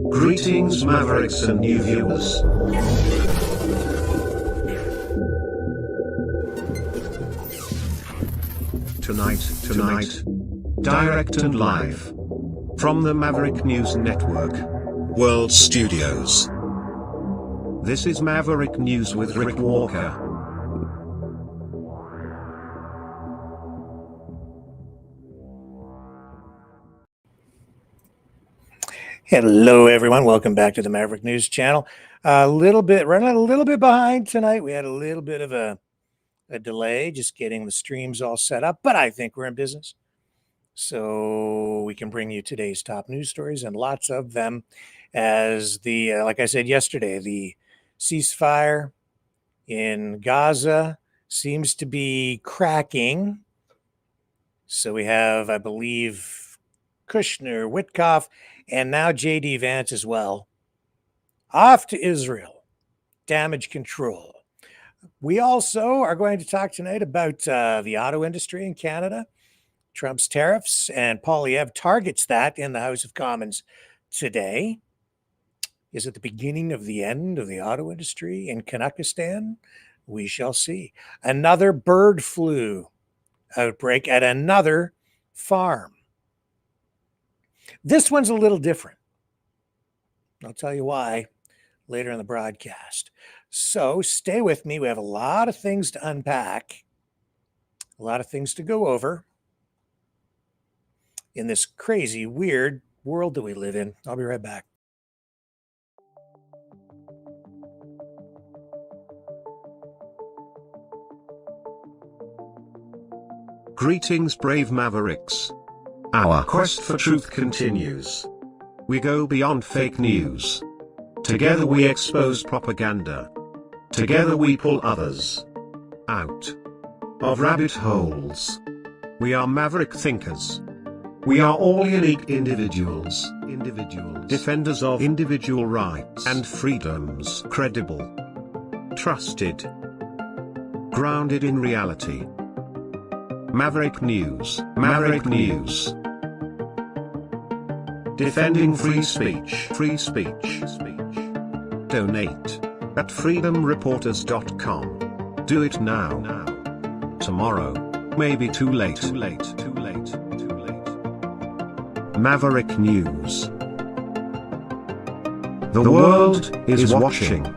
Greetings, Mavericks and new viewers. Tonight, direct and live from the Maverick News Network World Studios. This is Maverick News with Rick Walker. Hello, everyone. Welcome back to the Maverick News channel. Running a little bit behind tonight. We had a little bit of a delay just getting the streams all set up, but I think we're in business. So we can bring you today's top news stories, and lots of them, as like I said yesterday, the ceasefire in Gaza seems to be cracking. So we have, I believe, Kushner, Witkoff, and now J.D. Vance as well, off to Israel. Damage control. We also are going to talk tonight about the auto industry in Canada, Trump's tariffs, and Poilievre targets that in the House of Commons today. Is it the beginning of the end of the auto industry in Kazakhstan? We shall see. Another bird flu outbreak at another farm. This one's a little different. I'll tell you why later in the broadcast. So stay with me. We have a lot of things to unpack, a lot of things to go over in this crazy, weird world that we live in. I'll be right back. Greetings, brave Mavericks. Our quest for truth continues. We go beyond fake news. Together we expose propaganda. Together we pull others out of rabbit holes. We are Maverick thinkers. We are all unique individuals, defenders of individual rights and freedoms, credible, trusted, grounded in reality. Maverick News, Maverick News. Defending free speech, Donate at freedomreporters.com. Do it now. Tomorrow may be too late. Maverick News. The world is watching.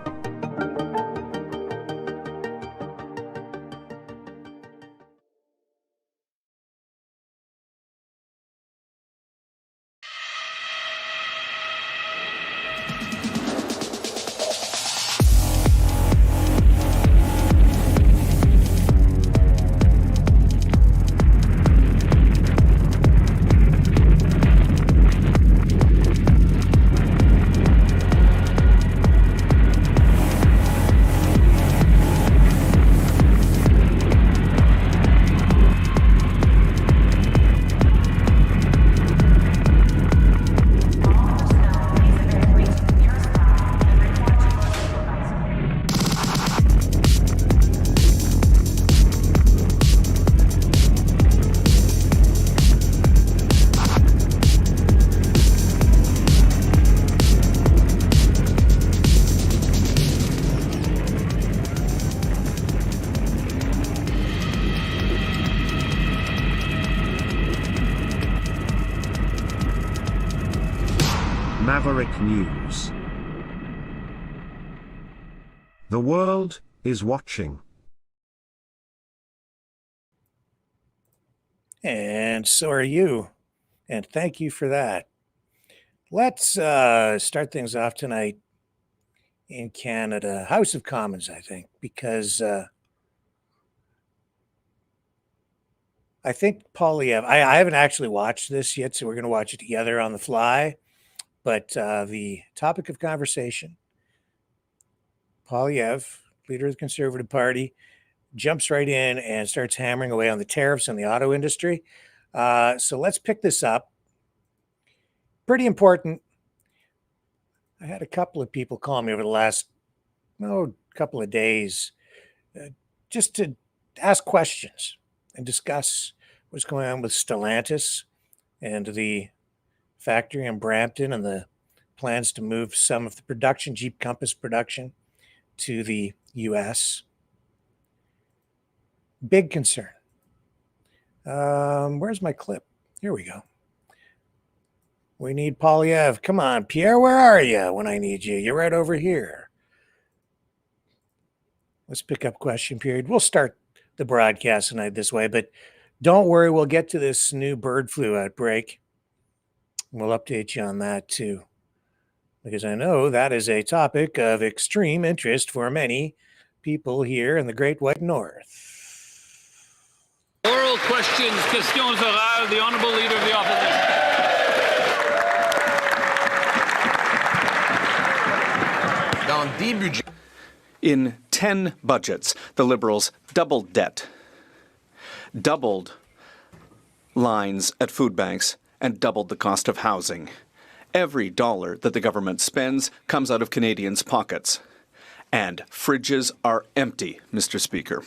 Maverick News. The world is watching. And so are you. And thank you for that. Let's start things off tonight in Canada. House of Commons, I think, because I think Poilievre, I haven't actually watched this yet, so we're going to watch it together on the fly. But the topic of conversation, Poilievre, leader of the Conservative Party, jumps right in and starts hammering away on the tariffs and the auto industry. So let's pick this up. Pretty important. I had a couple of people call me over the last couple of days just to ask questions and discuss what's going on with Stellantis and the factory in Brampton and the plans to move some of the production, Jeep Compass production, to the U.S. Big concern. Where's my clip? Here we go. We need Polyev. Come on, Pierre, where are you when I need you? You're right over here. Let's pick up question period. We'll start the broadcast tonight this way, but don't worry, we'll get to this new bird flu outbreak. We'll update you on that too, because I know that is a topic of extreme interest for many people here in the Great White North. Oral questions, questions orales, the Honourable Leader of the Opposition. In 10 budgets, the Liberals doubled debt, doubled lines at food banks, and doubled the cost of housing. Every dollar that the government spends comes out of Canadians' pockets. And fridges are empty, Mr. Speaker.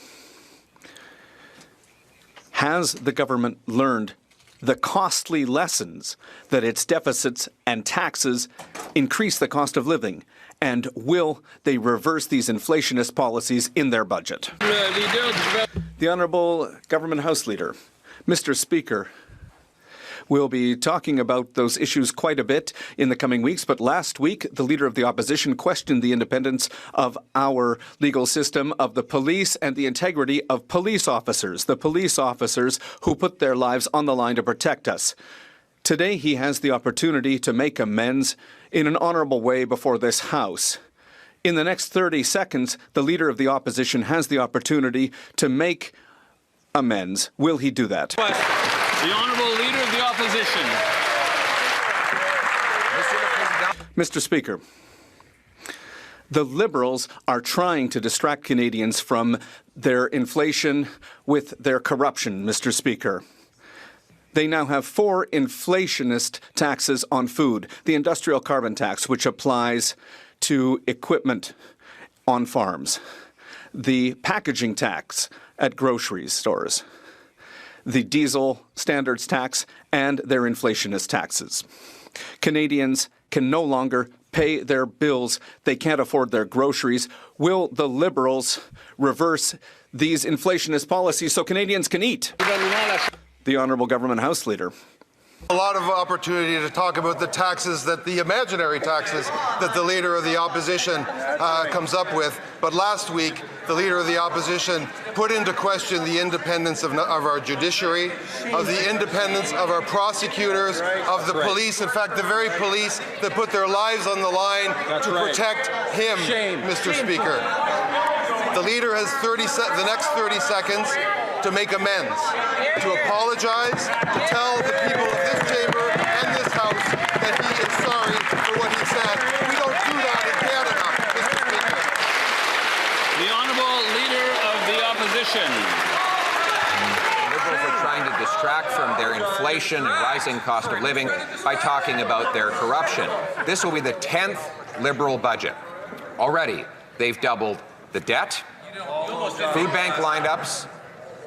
Has the government learned the costly lessons that its deficits and taxes increase the cost of living? And will they reverse these inflationist policies in their budget? The Honourable Government House Leader. Mr. Speaker, we'll be talking about those issues quite a bit in the coming weeks, but last week the Leader of the Opposition questioned the independence of our legal system, of the police, and the integrity of police officers, the police officers who put their lives on the line to protect us. Today he has the opportunity to make amends in an honourable way before this House. In the next 30 seconds, the Leader of the Opposition has the opportunity to make amends. Will he do that? The Honourable Leader of the Opposition. Mr. Speaker, the Liberals are trying to distract Canadians from their inflation with their corruption, Mr. Speaker. They now have 4 inflationist taxes on food. The industrial carbon tax, which applies to equipment on farms. The packaging tax at grocery stores. The diesel standards tax, and their inflationist taxes. Canadians can no longer pay their bills. They can't afford their groceries. Will the Liberals reverse these inflationist policies so Canadians can eat? The Honourable Government House Leader. A lot of opportunity to talk about the taxes, the imaginary taxes that the Leader of the Opposition comes up with. But last week, the Leader of the Opposition put into question the independence of our judiciary, of the independence of our prosecutors, of the police, in fact, the very police that put their lives on the line to protect him, Mr. Speaker. The Leader has the next 30 seconds to make amends, to apologize, to tell the people of this chamber and this House that he is sorry for what he said. We don't do that in Canada, Mr. Speaker. The Honourable Leader of the Opposition. Liberals are trying to distract from their inflation and rising cost of living by talking about their corruption. This will be the 10th Liberal budget. Already, they've doubled the debt, food bank lineups,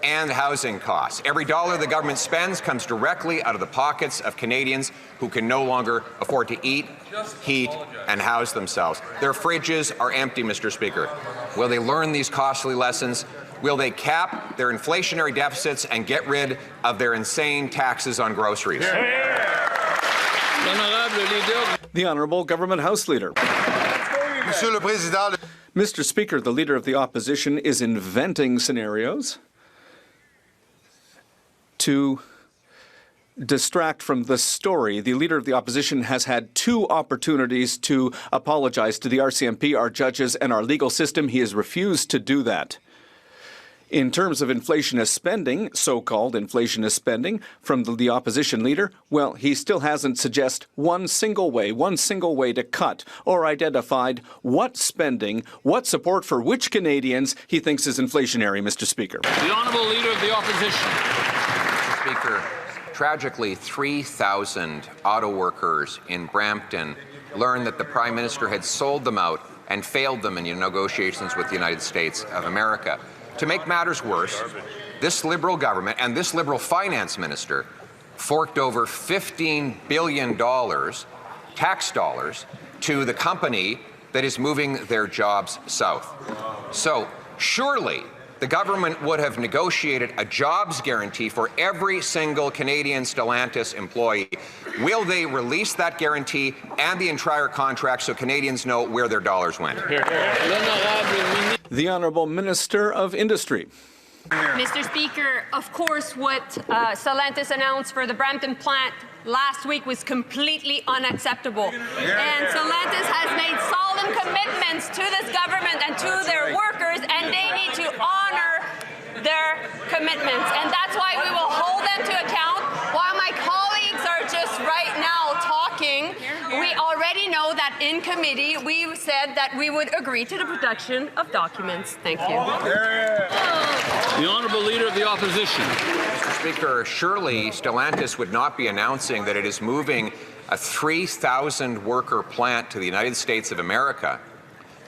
and housing costs. Every dollar the government spends comes directly out of the pockets of Canadians who can no longer afford to eat, heat, and house themselves. Their fridges are empty, Mr. Speaker. Will they learn these costly lessons? Will they cap their inflationary deficits and get rid of their insane taxes on groceries? The Honourable Government House Leader. Monsieur le Président. Mr. Speaker, the Leader of the Opposition is inventing scenarios to distract from the story. The Leader of the Opposition has had 2 opportunities to apologize to the RCMP, our judges, and our legal system. He has refused to do that. In terms of inflationist spending, so-called inflationist spending from the opposition leader, well, he still hasn't suggested one single way to cut or identified what spending, what support for which Canadians he thinks is inflationary, Mr. Speaker. The Honourable Leader of the Opposition. Mr. Speaker, tragically, 3,000 auto workers in Brampton learned that the Prime Minister had sold them out and failed them in negotiations with the United States of America. To make matters worse, this Liberal government and this Liberal finance minister forked over $15 billion tax dollars to the company that is moving their jobs south. So surely the government would have negotiated a jobs guarantee for every single Canadian Stellantis employee. Will they release that guarantee and the entire contract so Canadians know where their dollars went? The Honourable Minister of Industry. Mr. Speaker, of course, what Stellantis announced for the Brampton plant last week was completely unacceptable. And Stellantis has made solemn commitments to this government and to their workers, and they need to honor their commitments. And that's why we will hold them to account. While my colleagues are just right now talking, we already know that in committee we said that we would agree to the production of documents. Thank you. The Honourable Leader of the Opposition. Mr. Speaker, surely Stellantis would not be announcing that it is moving a 3,000 worker plant to the United States of America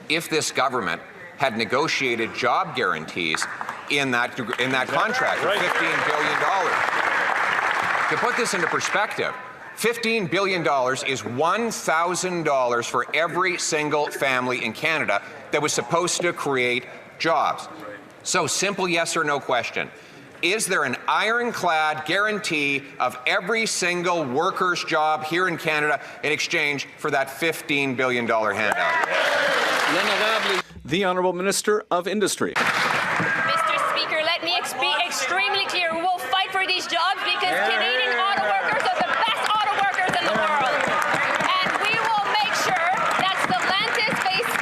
if this government had negotiated job guarantees in that contract for $15 billion. To put this into perspective, $15 billion is $1,000 for every single family in Canada that was supposed to create jobs. So simple yes or no question. Is there an ironclad guarantee of every single worker's job here in Canada in exchange for that $15 billion handout? The Honourable Minister of Industry. Mr. Speaker, let me be extremely clear. We will fight for these jobs because Canadian auto workers are the best auto workers in the world. And we will make sure that Stellantis faces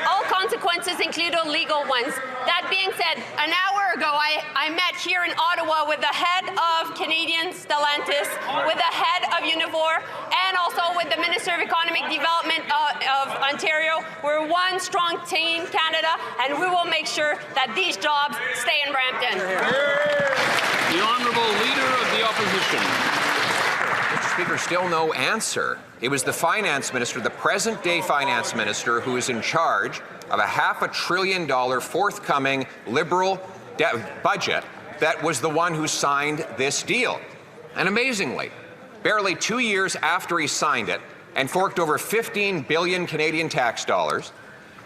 all consequences, including legal ones. That being said, an hour ago, I met here in Ottawa with the head of Canadian Stellantis, with the head of Unifor, and also with the Minister of Economic Development of Ontario. We're one strong team, Canada, and we will make sure that these jobs stay in Brampton. The Honourable Leader of the Opposition. Mr. Speaker, still no answer. It was the finance minister, the present-day finance minister, who is in charge of a $500 billion forthcoming Liberal budget that was the one who signed this deal. And amazingly, barely 2 years after he signed it and forked over 15 billion Canadian tax dollars,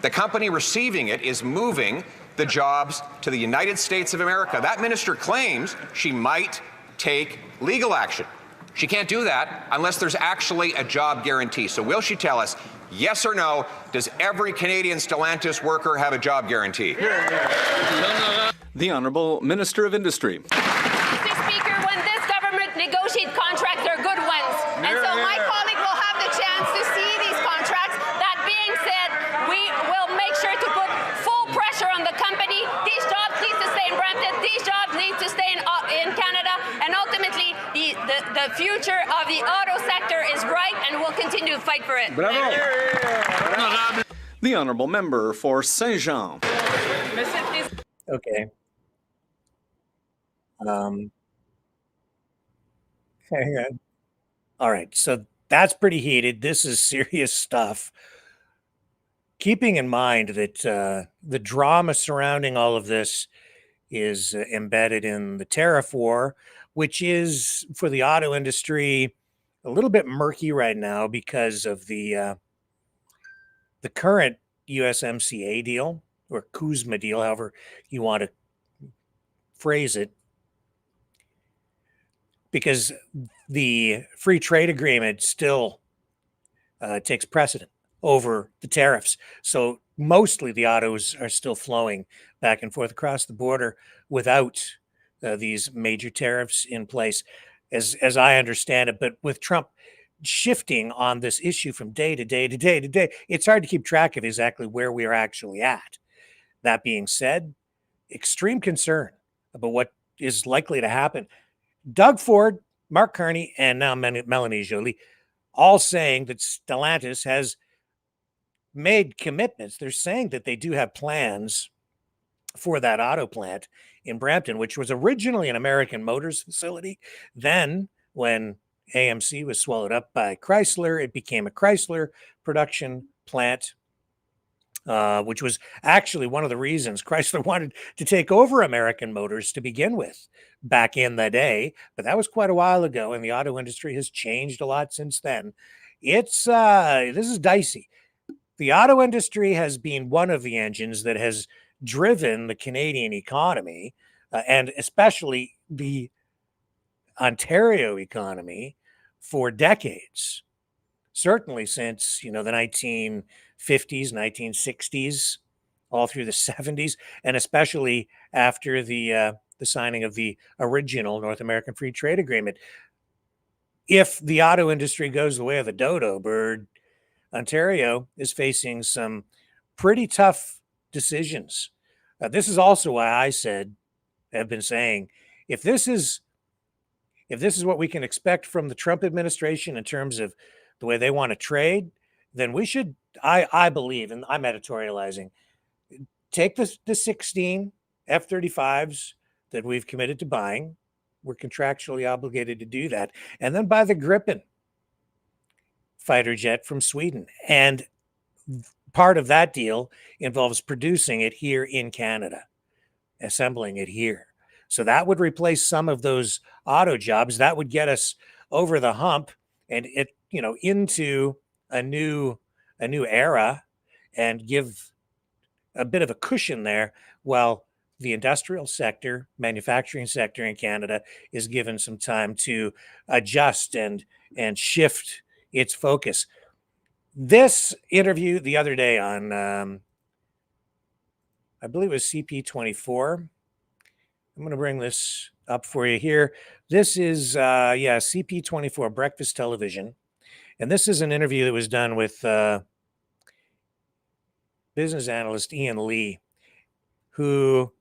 the company receiving it is moving the jobs to the United States of America. That minister claims she might take legal action. She can't do that unless there's actually a job guarantee. So will she tell us, yes or no, does every Canadian Stellantis worker have a job guarantee? The Honourable Minister of Industry. Mr. Speaker, when this government negotiates contracts, they're good ones. And so my colleague will have the chance to see these contracts. That being said, we will make sure to put full pressure on the company. These jobs need to stay in Brampton. These jobs need to stay in Canada. And ultimately, the future of the auto sector is bright, and we'll continue to fight for it. The Honourable Member for Saint-Jean. Okay. Hang on. All right. So that's pretty heated. This is serious stuff. Keeping in mind that the drama surrounding all of this is embedded in the tariff war, which is for the auto industry a little bit murky right now because of the current USMCA deal or CUSMA deal, however you want to phrase it, because the free trade agreement still takes precedent over the tariffs. So mostly the autos are still flowing back and forth across the border without these major tariffs in place, as I understand it. But with Trump shifting on this issue from day to day to day to day, it's hard to keep track of exactly where we are actually at. That being said, extreme concern about what is likely to happen. Doug Ford, Mark Carney, and now Melanie Joly, all saying that Stellantis has made commitments. They're saying that they do have plans for that auto plant in Brampton, which was originally an American Motors facility. Then, when AMC was swallowed up by Chrysler, it became a Chrysler production plant. which was actually one of the reasons Chrysler wanted to take over American Motors to begin with back in the day. But that was quite a while ago, and the auto industry has changed a lot since then. It's this is dicey. The auto industry has been one of the engines that has driven the Canadian economy, and especially the Ontario economy for decades. Certainly since, the 1950s, 1960s, all through the 70s, and especially after the signing of the original North American Free Trade Agreement. If the auto industry goes the way of the dodo bird, Ontario is facing some pretty tough decisions. This is also why I have been saying, if this is what we can expect from the Trump administration in terms of the way they want to trade, then we should, I believe, and I'm editorializing, take the 16 F-35s that we've committed to buying. We're contractually obligated to do that. And then buy the Gripen fighter jet from Sweden. And part of that deal involves producing it here in Canada, assembling it here. So that would replace some of those auto jobs. That would get us over the hump and into a new era and give a bit of a cushion there while the industrial sector, manufacturing sector in Canada is given some time to adjust and shift its focus. This interview the other day on, I believe it was CP24. I'm going to bring this up for you here. This is, CP24 Breakfast Television. And this is an interview that was done with business analyst Ian Lee, who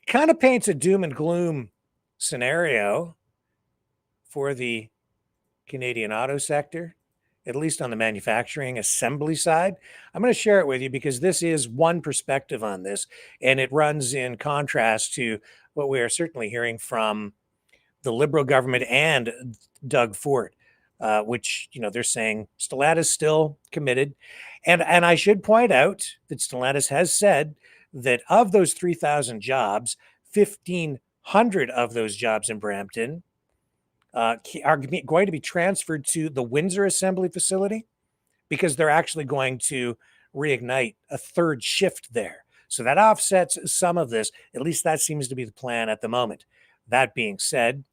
kind of paints a doom and gloom scenario for the Canadian auto sector, at least on the manufacturing assembly side. I'm going to share it with you because this is one perspective on this, and it runs in contrast to what we are certainly hearing from the Liberal government and Doug Ford, which, they're saying Stellantis still committed. And I should point out that Stellantis has said that of those 3,000 jobs, 1,500 of those jobs in Brampton are going to be transferred to the Windsor assembly facility because they're actually going to reignite a third shift there. So that offsets some of this. At least that seems to be the plan at the moment. That being said,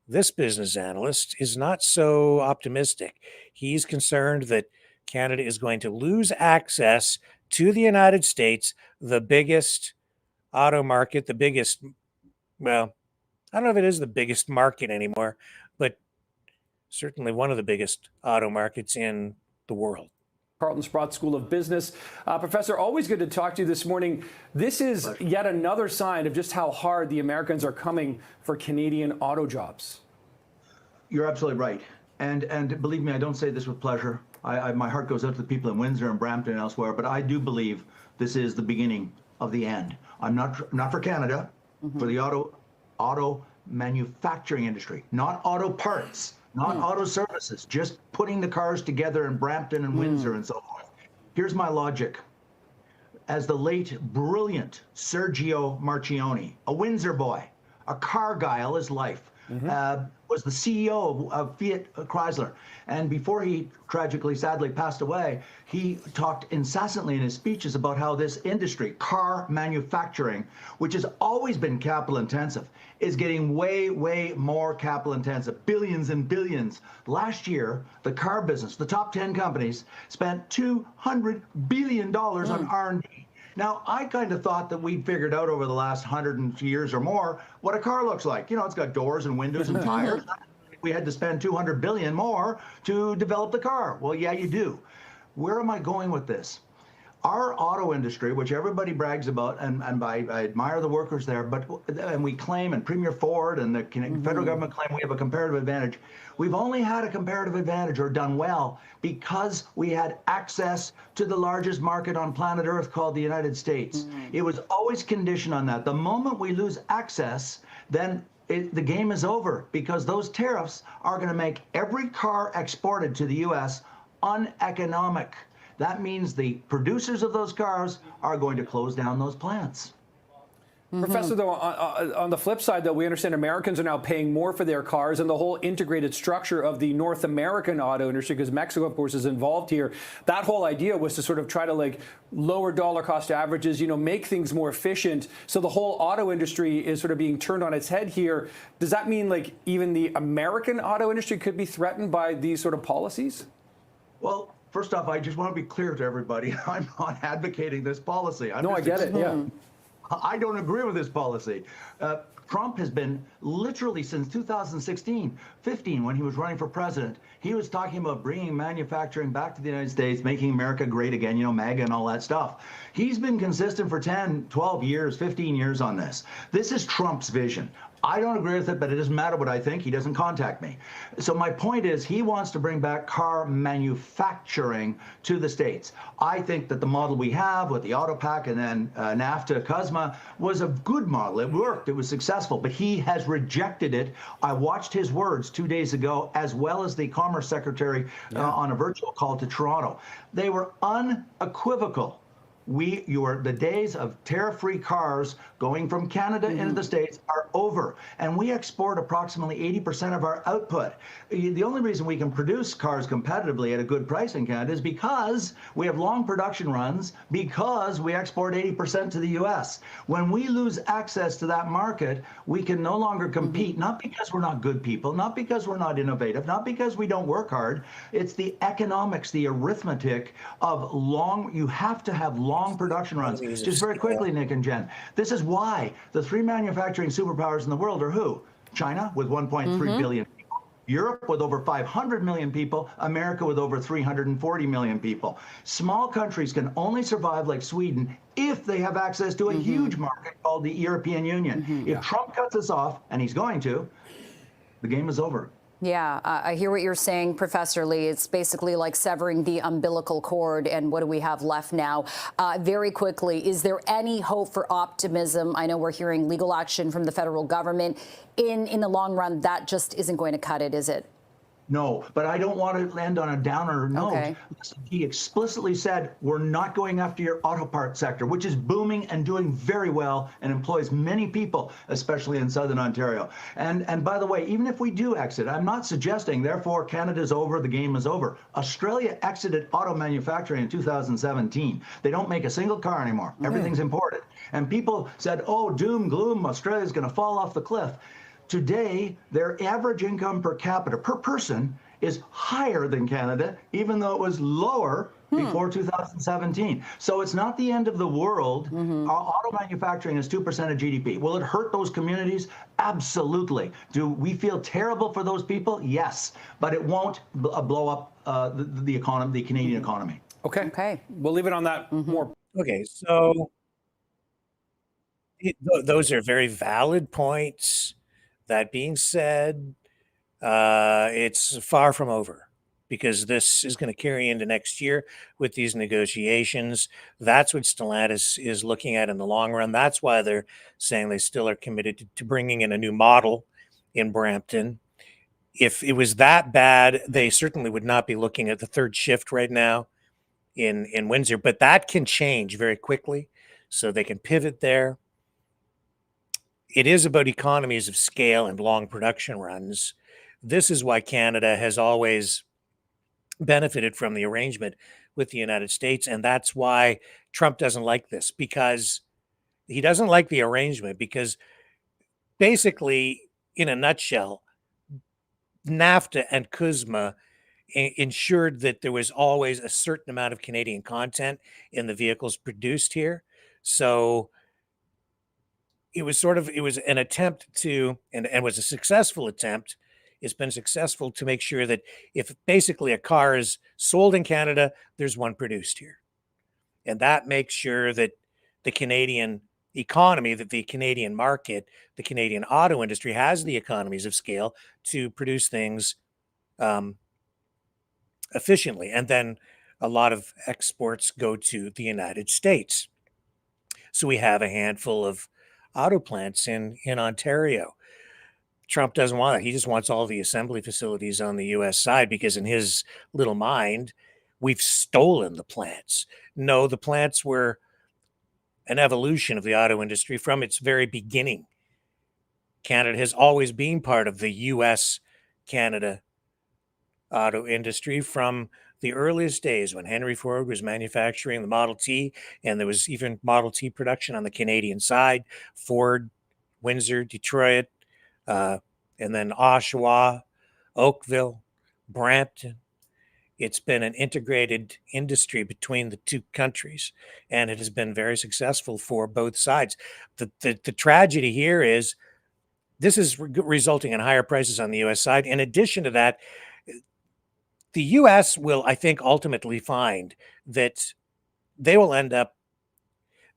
this business analyst is not so optimistic. He's concerned that Canada is going to lose access to the United States, the biggest auto market, the biggest, well, I don't know if it is the biggest market anymore, but certainly one of the biggest auto markets in the world. Carleton Sprott School of Business. Professor, always good to talk to you this morning. This is yet another sign of just how hard the Americans are coming for Canadian auto jobs. You're absolutely right. And believe me, I don't say this with pleasure. My heart goes out to the people in Windsor and Brampton and elsewhere, but I do believe this is the beginning of the end. I'm not for Canada, for the auto manufacturing industry, not auto parts, not auto services, just putting the cars together in Brampton and Windsor and so forth. Here's my logic. As the late, brilliant Sergio Marchionne, a Windsor boy, a car guy all his life, was the CEO of Fiat Chrysler. And before he tragically, sadly passed away, he talked incessantly in his speeches about how this industry, car manufacturing, which has always been capital intensive, is getting way, way more capital intensive, billions and billions. Last year, the car business, the top 10 companies, spent $200 billion on R&D. Now, I kind of thought that we figured out over the last 100 years or more what a car looks like. It's got doors and windows and tires. We had to spend $200 billion more to develop the car. Well, yeah, you do. Where am I going with this? Our auto industry, which everybody brags about, and I admire the workers there, and we claim, and Premier Ford and the federal government claim we have a comparative advantage. We've only had a comparative advantage or done well because we had access to the largest market on planet Earth called the United States. It was always conditioned on that. The moment we lose access, then the game is over because those tariffs are going to make every car exported to the U.S. uneconomic. that means the producers of those cars are going to close down those plants. Professor, though, on the flip side, though, we understand Americans are now paying more for their cars, and the whole integrated structure of the North American auto industry, because Mexico, of course, is involved here. That whole idea was to sort of try to like lower dollar cost averages, make things more efficient. So the whole auto industry is sort of being turned on its head here. Does that mean like even the American auto industry could be threatened by these sort of policies? Well, first off, I just want to be clear to everybody. I'm not advocating this policy. No, I get it. Yeah. I don't agree with this policy. Trump has been literally since 2016, 15, when he was running for president, he was talking about bringing manufacturing back to the United States, making America great again, MAGA and all that stuff. He's been consistent for 10, 12 years, 15 years on this. This is Trump's vision. I don't agree with it, but it doesn't matter what I think. He doesn't contact me. So my point is he wants to bring back car manufacturing to the States. I think that the model we have with the Auto Pack and then NAFTA, CUSMA was a good model. It worked. It was successful, but he has rejected it. I watched his words 2 days ago, as well as the Commerce Secretary on a virtual call to Toronto. They were unequivocal. The days of tariff-free cars going from Canada into the States are over, and we export approximately 80% of our output. The only reason we can produce cars competitively at a good price in Canada is because we have long production runs, because we export 80% to the U.S. When we lose access to that market, we can no longer compete, not because we're not good people, not because we're not innovative, not because we don't work hard. It's the economics, the arithmetic of you have to have long production runs. Just very quickly, Nick and Jen, this is why the three manufacturing superpowers in the world are who? China with 1.3 billion people, Europe with over 500 million people, America with over 340 million people. Small countries can only survive like Sweden if they have access to a huge market called the European Union. If Trump cuts us off, and he's going to, the game is over. Yeah, I hear what you're saying, Professor Lee. It's basically like severing the umbilical cord, and what do we have left now? Very quickly, is there any hope for optimism? I know we're hearing legal action from the federal government. In the long run, that just isn't going to cut it, is it? No, but I don't want to land on a downer note. Okay. He explicitly said, we're not going after your auto parts sector, which is booming and doing very well and employs many people, especially in Southern Ontario. And by the way, even if we do exit, I'm not suggesting, therefore, Canada's over, the game is over. Australia exited auto manufacturing in 2017. They don't make a single car anymore. Everything's imported. And people said, oh, doom, gloom, Australia's going to fall off the cliff. Today, their average income per capita, per person, is higher than Canada, even though it was lower before 2017. So it's not the end of the world. Our auto manufacturing is 2% of GDP. Will it hurt those communities? Absolutely. Do we feel terrible for those people? Yes. But it won't blow up the economy, the Canadian economy. Okay. We'll leave it on that more. Okay, so those are very valid points. That being said, it's far from over, because this is going to carry into next year with these negotiations. That's what Stellantis is looking at in the long run. That's why they're saying they still are committed to bringing in a new model in Brampton. If it was that bad, they certainly would not be looking at the third shift right now in Windsor, but that can change very quickly, so they can pivot there. It is about economies of scale and long production runs. This is why Canada has always benefited from the arrangement with the United States. And that's why Trump doesn't like this, because he doesn't like the arrangement, because basically, in a nutshell, NAFTA and CUSMA ensured that there was always a certain amount of Canadian content in the vehicles produced here. So it was an attempt to, and was a successful attempt. It's been successful to make sure that if basically a car is sold in Canada, there's one produced here. And that makes sure that the Canadian economy, that the Canadian market, the Canadian auto industry has the economies of scale to produce things efficiently. And then a lot of exports go to the United States. So we have a handful of auto plants in Ontario. Trump doesn't want it. He just wants all the assembly facilities on the U.S. side, because in his little mind, we've stolen the plants. No, the plants were an evolution of the auto industry from its very beginning. Canada has always been part of the US-Canada auto industry from the earliest days when Henry Ford was manufacturing the Model T, and there was even Model T production on the Canadian side. Ford, Windsor, Detroit, and then Oshawa, Oakville, Brampton. It's been an integrated industry between the two countries, and it has been very successful for both sides. The tragedy here is this is resulting in higher prices on the U.S. side. In addition to that, the U.S. will, I think, ultimately find that they will end up,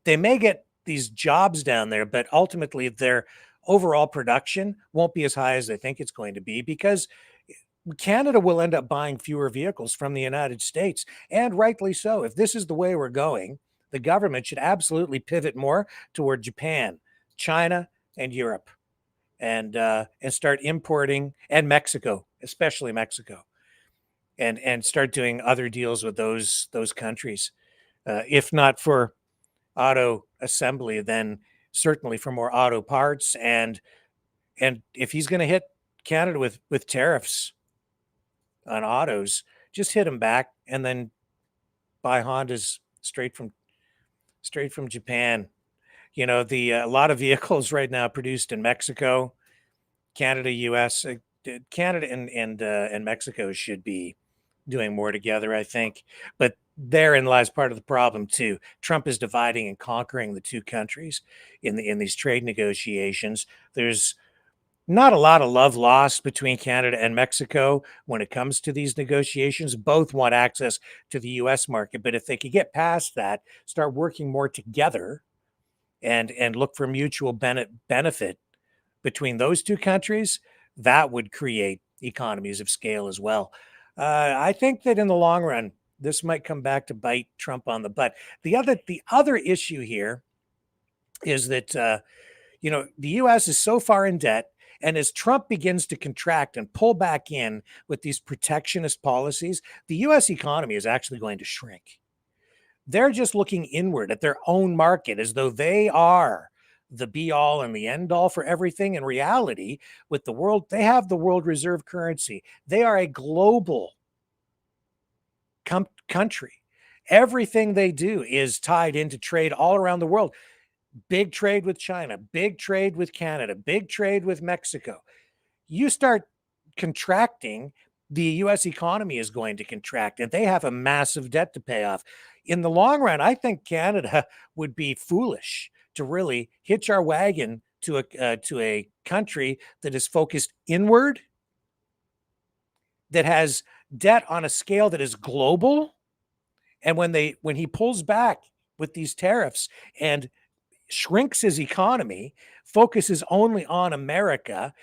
they may get these jobs down there, but ultimately their overall production won't be as high as they think it's going to be, because Canada will end up buying fewer vehicles from the United States, and rightly so. If this is the way we're going, the government should absolutely pivot more toward Japan, China, and Europe, and start importing, and Mexico, especially Mexico, and start doing other deals with those countries. If not for auto assembly, then certainly for more auto parts. And if he's going to hit Canada with tariffs on autos, just hit them back and then buy Hondas straight from Japan. You know, a lot of vehicles right now produced in Mexico, Canada, US, Canada and Mexico should be doing more together, I think. But therein lies part of the problem too. Trump is dividing and conquering the two countries in these trade negotiations. There's not a lot of love lost between Canada and Mexico when it comes to these negotiations. Both want access to the U.S. market, but if they could get past that, start working more together, and look for mutual benefit between those two countries, that would create economies of scale as well. I think that in the long run, this might come back to bite Trump on the butt. The other issue here is that the U.S. is so far in debt. And as Trump begins to contract and pull back in with these protectionist policies, the U.S. economy is actually going to shrink. They're just looking inward at their own market as though they are the be-all and the end-all for everything. In reality, with the world, they have the world reserve currency. They are a global country. Everything they do is tied into trade all around the world. Big trade with China, big trade with Canada, big trade with Mexico. You start contracting, the U.S. economy is going to contract, and they have a massive debt to pay off. In the long run, I think Canada would be foolish to really hitch our wagon to a country that is focused inward, that has debt on a scale that is global. And when he pulls back with these tariffs and shrinks his economy, focuses only on America,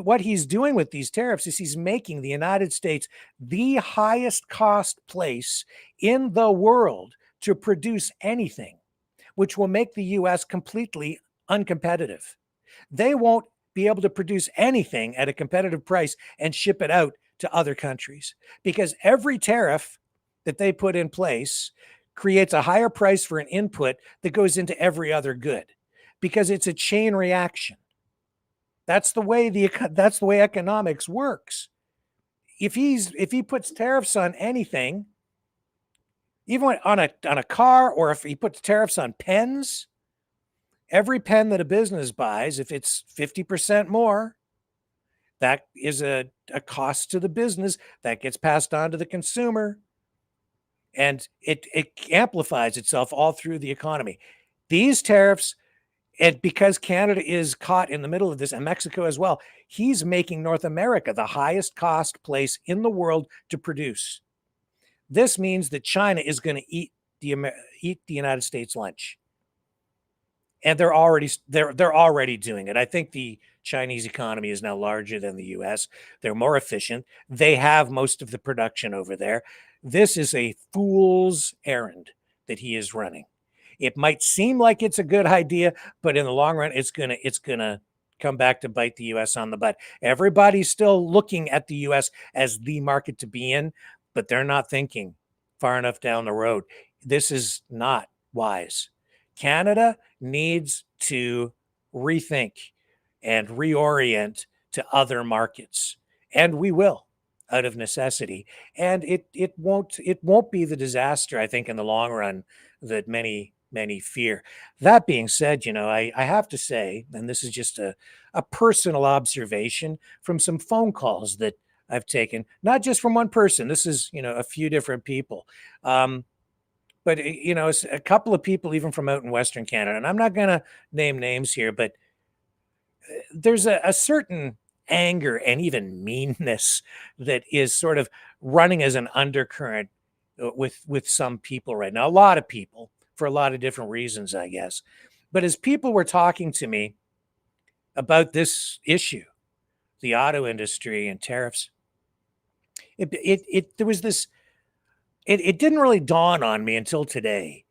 what he's doing with these tariffs is he's making the United States the highest cost place in the world to produce anything, which will make the U.S. completely uncompetitive. They won't be able to produce anything at a competitive price and ship it out to other countries, because every tariff that they put in place creates a higher price for an input that goes into every other good, because it's a chain reaction. That's the way economics works. If he puts tariffs on anything, even on a car, or if he puts tariffs on pens, every pen that a business buys, if it's 50% more, that is a cost to the business that gets passed on to the consumer. And it amplifies itself all through the economy. These tariffs, and because Canada is caught in the middle of this, and Mexico as well, he's making North America the highest cost place in the world to produce. This means that China is going to eat the United States lunch, and they're already doing it. I think the Chinese economy is now larger than the U.S. They're more efficient. They have most of the production over there. This is a fool's errand that he is running. It might seem like it's a good idea, but in the long run, it's gonna come back to bite the U.S. on the butt. Everybody's still looking at the U.S. as the market to be in, but they're not thinking far enough down the road. This is not wise. Canada needs to rethink and reorient to other markets, and we will, out of necessity. And it won't be the disaster, I think, in the long run that many fear. That being said, I have to say, and this is just a personal observation from some phone calls that I've taken, not just from one person. This is, a few different people. But, it's a couple of people even from out in Western Canada, and I'm not going to name names here, but there's a certain anger and even meanness that is sort of running as an undercurrent with some people right now. A lot of people, for a lot of different reasons, I guess. But as people were talking to me about this issue, the auto industry and tariffs, there was this. It didn't really dawn on me until today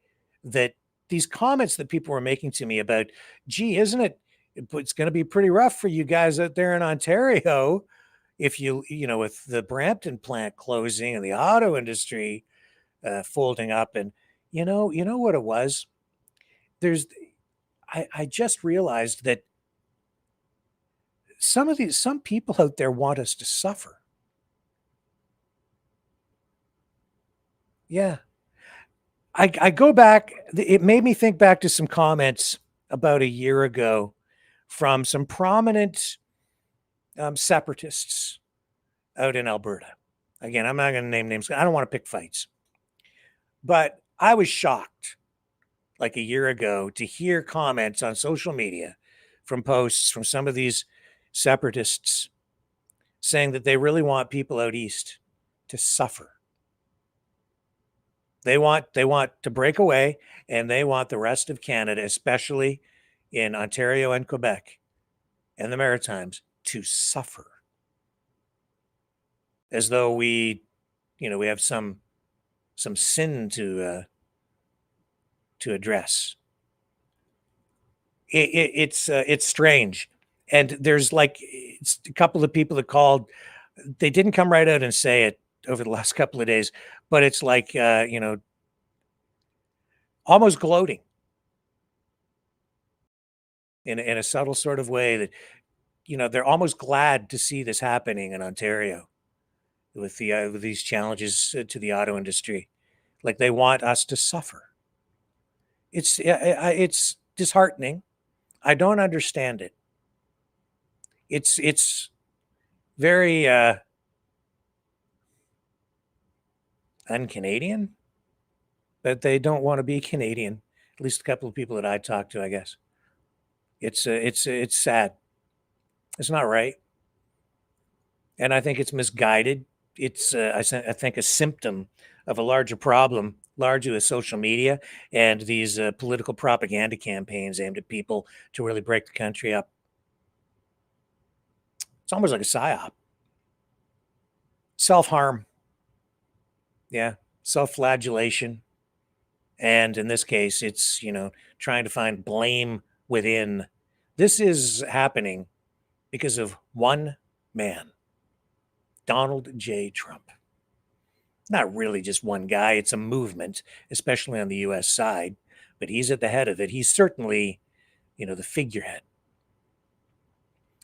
that these comments that people were making to me about, gee, isn't it's going to be pretty rough for you guys out there in Ontario if with the Brampton plant closing and the auto industry folding up. And you know what it was? I just realized that some people out there want us to suffer. Yeah. I go back, it made me think back to some comments about a year ago from some prominent separatists out in Alberta. Again, I'm not going to name names. I don't want to pick fights. But I was shocked like a year ago to hear comments on social media from posts from some of these separatists saying that they really want people out east to suffer. They want to break away, and they want the rest of Canada, especially in Ontario and Quebec and the Maritimes, to suffer. As though we have some sin to address. It's strange. And there's it's a couple of people that called. They didn't come right out and say it over the last couple of days, but it's almost gloating in a subtle sort of way that, they're almost glad to see this happening in Ontario with these challenges to the auto industry. Like they want us to suffer. It's disheartening. I don't understand it. It's very un-Canadian, but they don't want to be Canadian. At least a couple of people that I talked to, I guess. It's sad. It's not right, and I think it's misguided. It's I think a symptom of a larger problem, largely with social media and these political propaganda campaigns aimed at people to really break the country up. It's almost like a psyop. Self-harm. Yeah, self-flagellation. And in this case, it's, trying to find blame within. This is happening because of one man, Donald J. Trump. Not really just one guy. It's a movement, especially on the U.S. side, but he's at the head of it. He's certainly, the figurehead.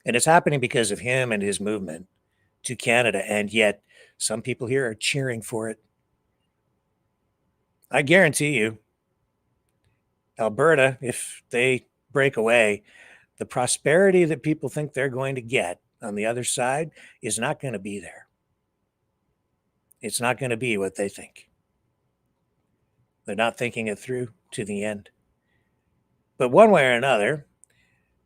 And it's happening because of him and his movement to Canada. And yet some people here are cheering for it. I guarantee you, Alberta, if they break away, the prosperity that people think they're going to get on the other side is not going to be there. It's not going to be what they think. They're not thinking it through to the end. But one way or another,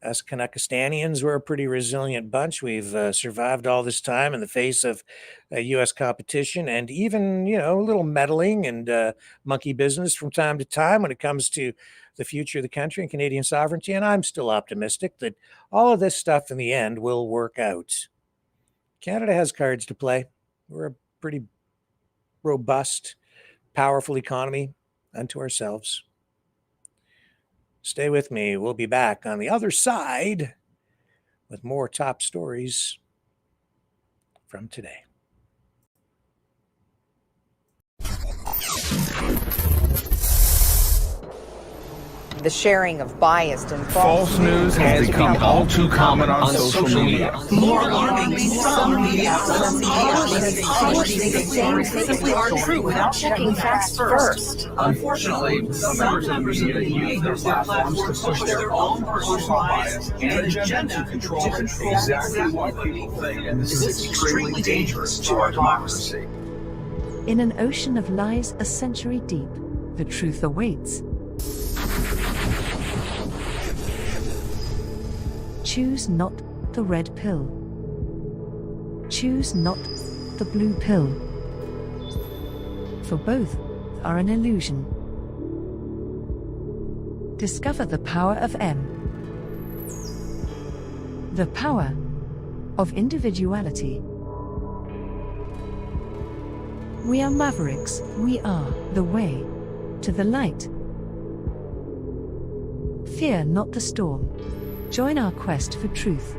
us Canuckistanians were a pretty resilient bunch. We've survived all this time in the face of U.S. competition and even, a little meddling and monkey business from time to time when it comes to the future of the country and Canadian sovereignty. And I'm still optimistic that all of this stuff in the end will work out. Canada has cards to play. We're a pretty robust, powerful economy unto ourselves. Stay with me. We'll be back on the other side with more top stories from today. the sharing of biased and False news has become all too common on social media. More alarmingly, some media outlets publish things they simply aren't true without checking facts first. Unfortunately, some members of the media use their platforms to push their own personal bias and agenda to control exactly what people think, and this is extremely dangerous to our democracy. In an ocean of lies a century deep, the truth awaits. Choose not the red pill. Choose not the blue pill. For both are an illusion. Discover the power of M. The power of individuality. We are Mavericks. We are the way to the light. Fear not the storm. Join our quest for truth.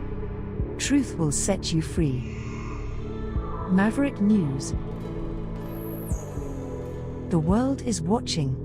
Truth will set you free. Maverick News. The world is watching.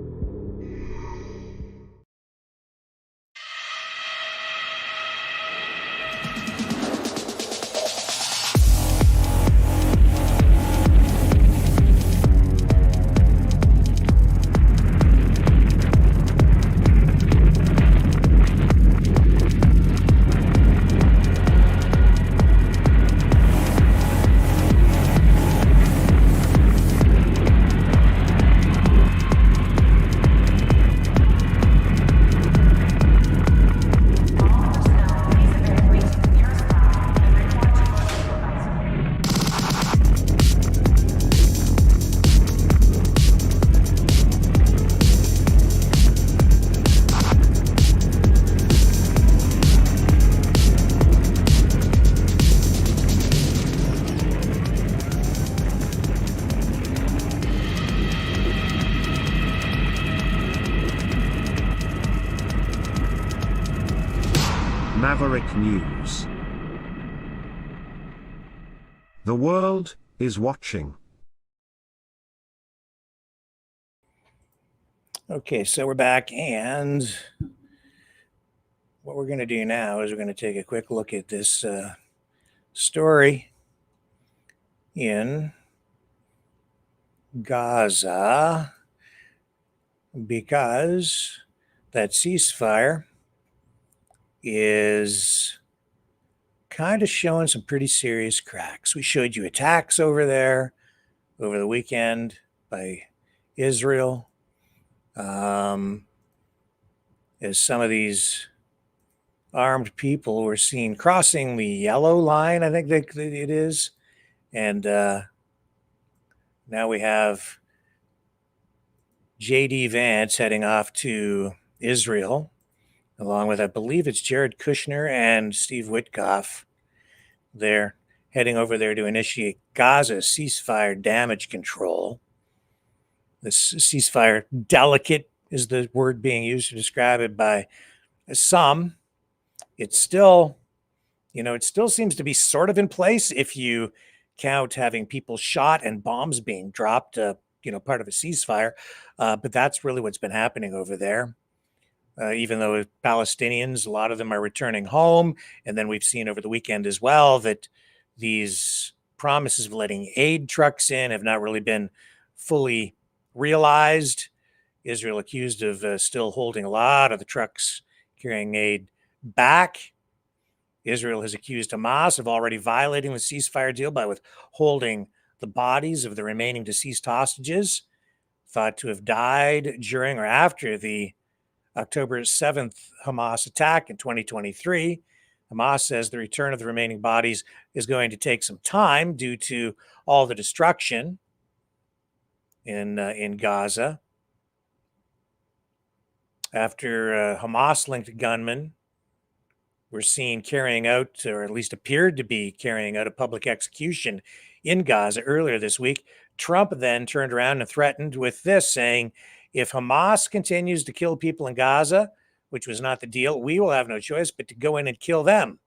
Maverick News. The world is watching. Okay, so we're back, and what we're going to do now is we're going to take a quick look at this story in Gaza, because that ceasefire is kind of showing some pretty serious cracks. We showed you attacks over there over the weekend by Israel. As some of these armed people were seen crossing the yellow line, I think that it is. And now we have J.D. Vance heading off to Israel, along with, I believe it's Jared Kushner and Steve Witkoff. They're heading over there to initiate Gaza ceasefire damage control. This ceasefire, delicate is the word being used to describe it by some. It's still, it still seems to be sort of in place if you count having people shot and bombs being dropped, part of a ceasefire. But that's really what's been happening over there. Even though Palestinians, a lot of them are returning home. And then we've seen over the weekend as well that these promises of letting aid trucks in have not really been fully realized. Israel accused of still holding a lot of the trucks carrying aid back. Israel has accused Hamas of already violating the ceasefire deal by withholding the bodies of the remaining deceased hostages, thought to have died during or after the October 7th Hamas attack in 2023. Hamas says the return of the remaining bodies is going to take some time due to all the destruction in Gaza. After Hamas-linked gunmen were seen carrying out, or at least appeared to be carrying out, a public execution in Gaza earlier this week, Trump then turned around and threatened with this, saying, if Hamas continues to kill people in Gaza, which was not the deal, we will have no choice but to go in and kill them.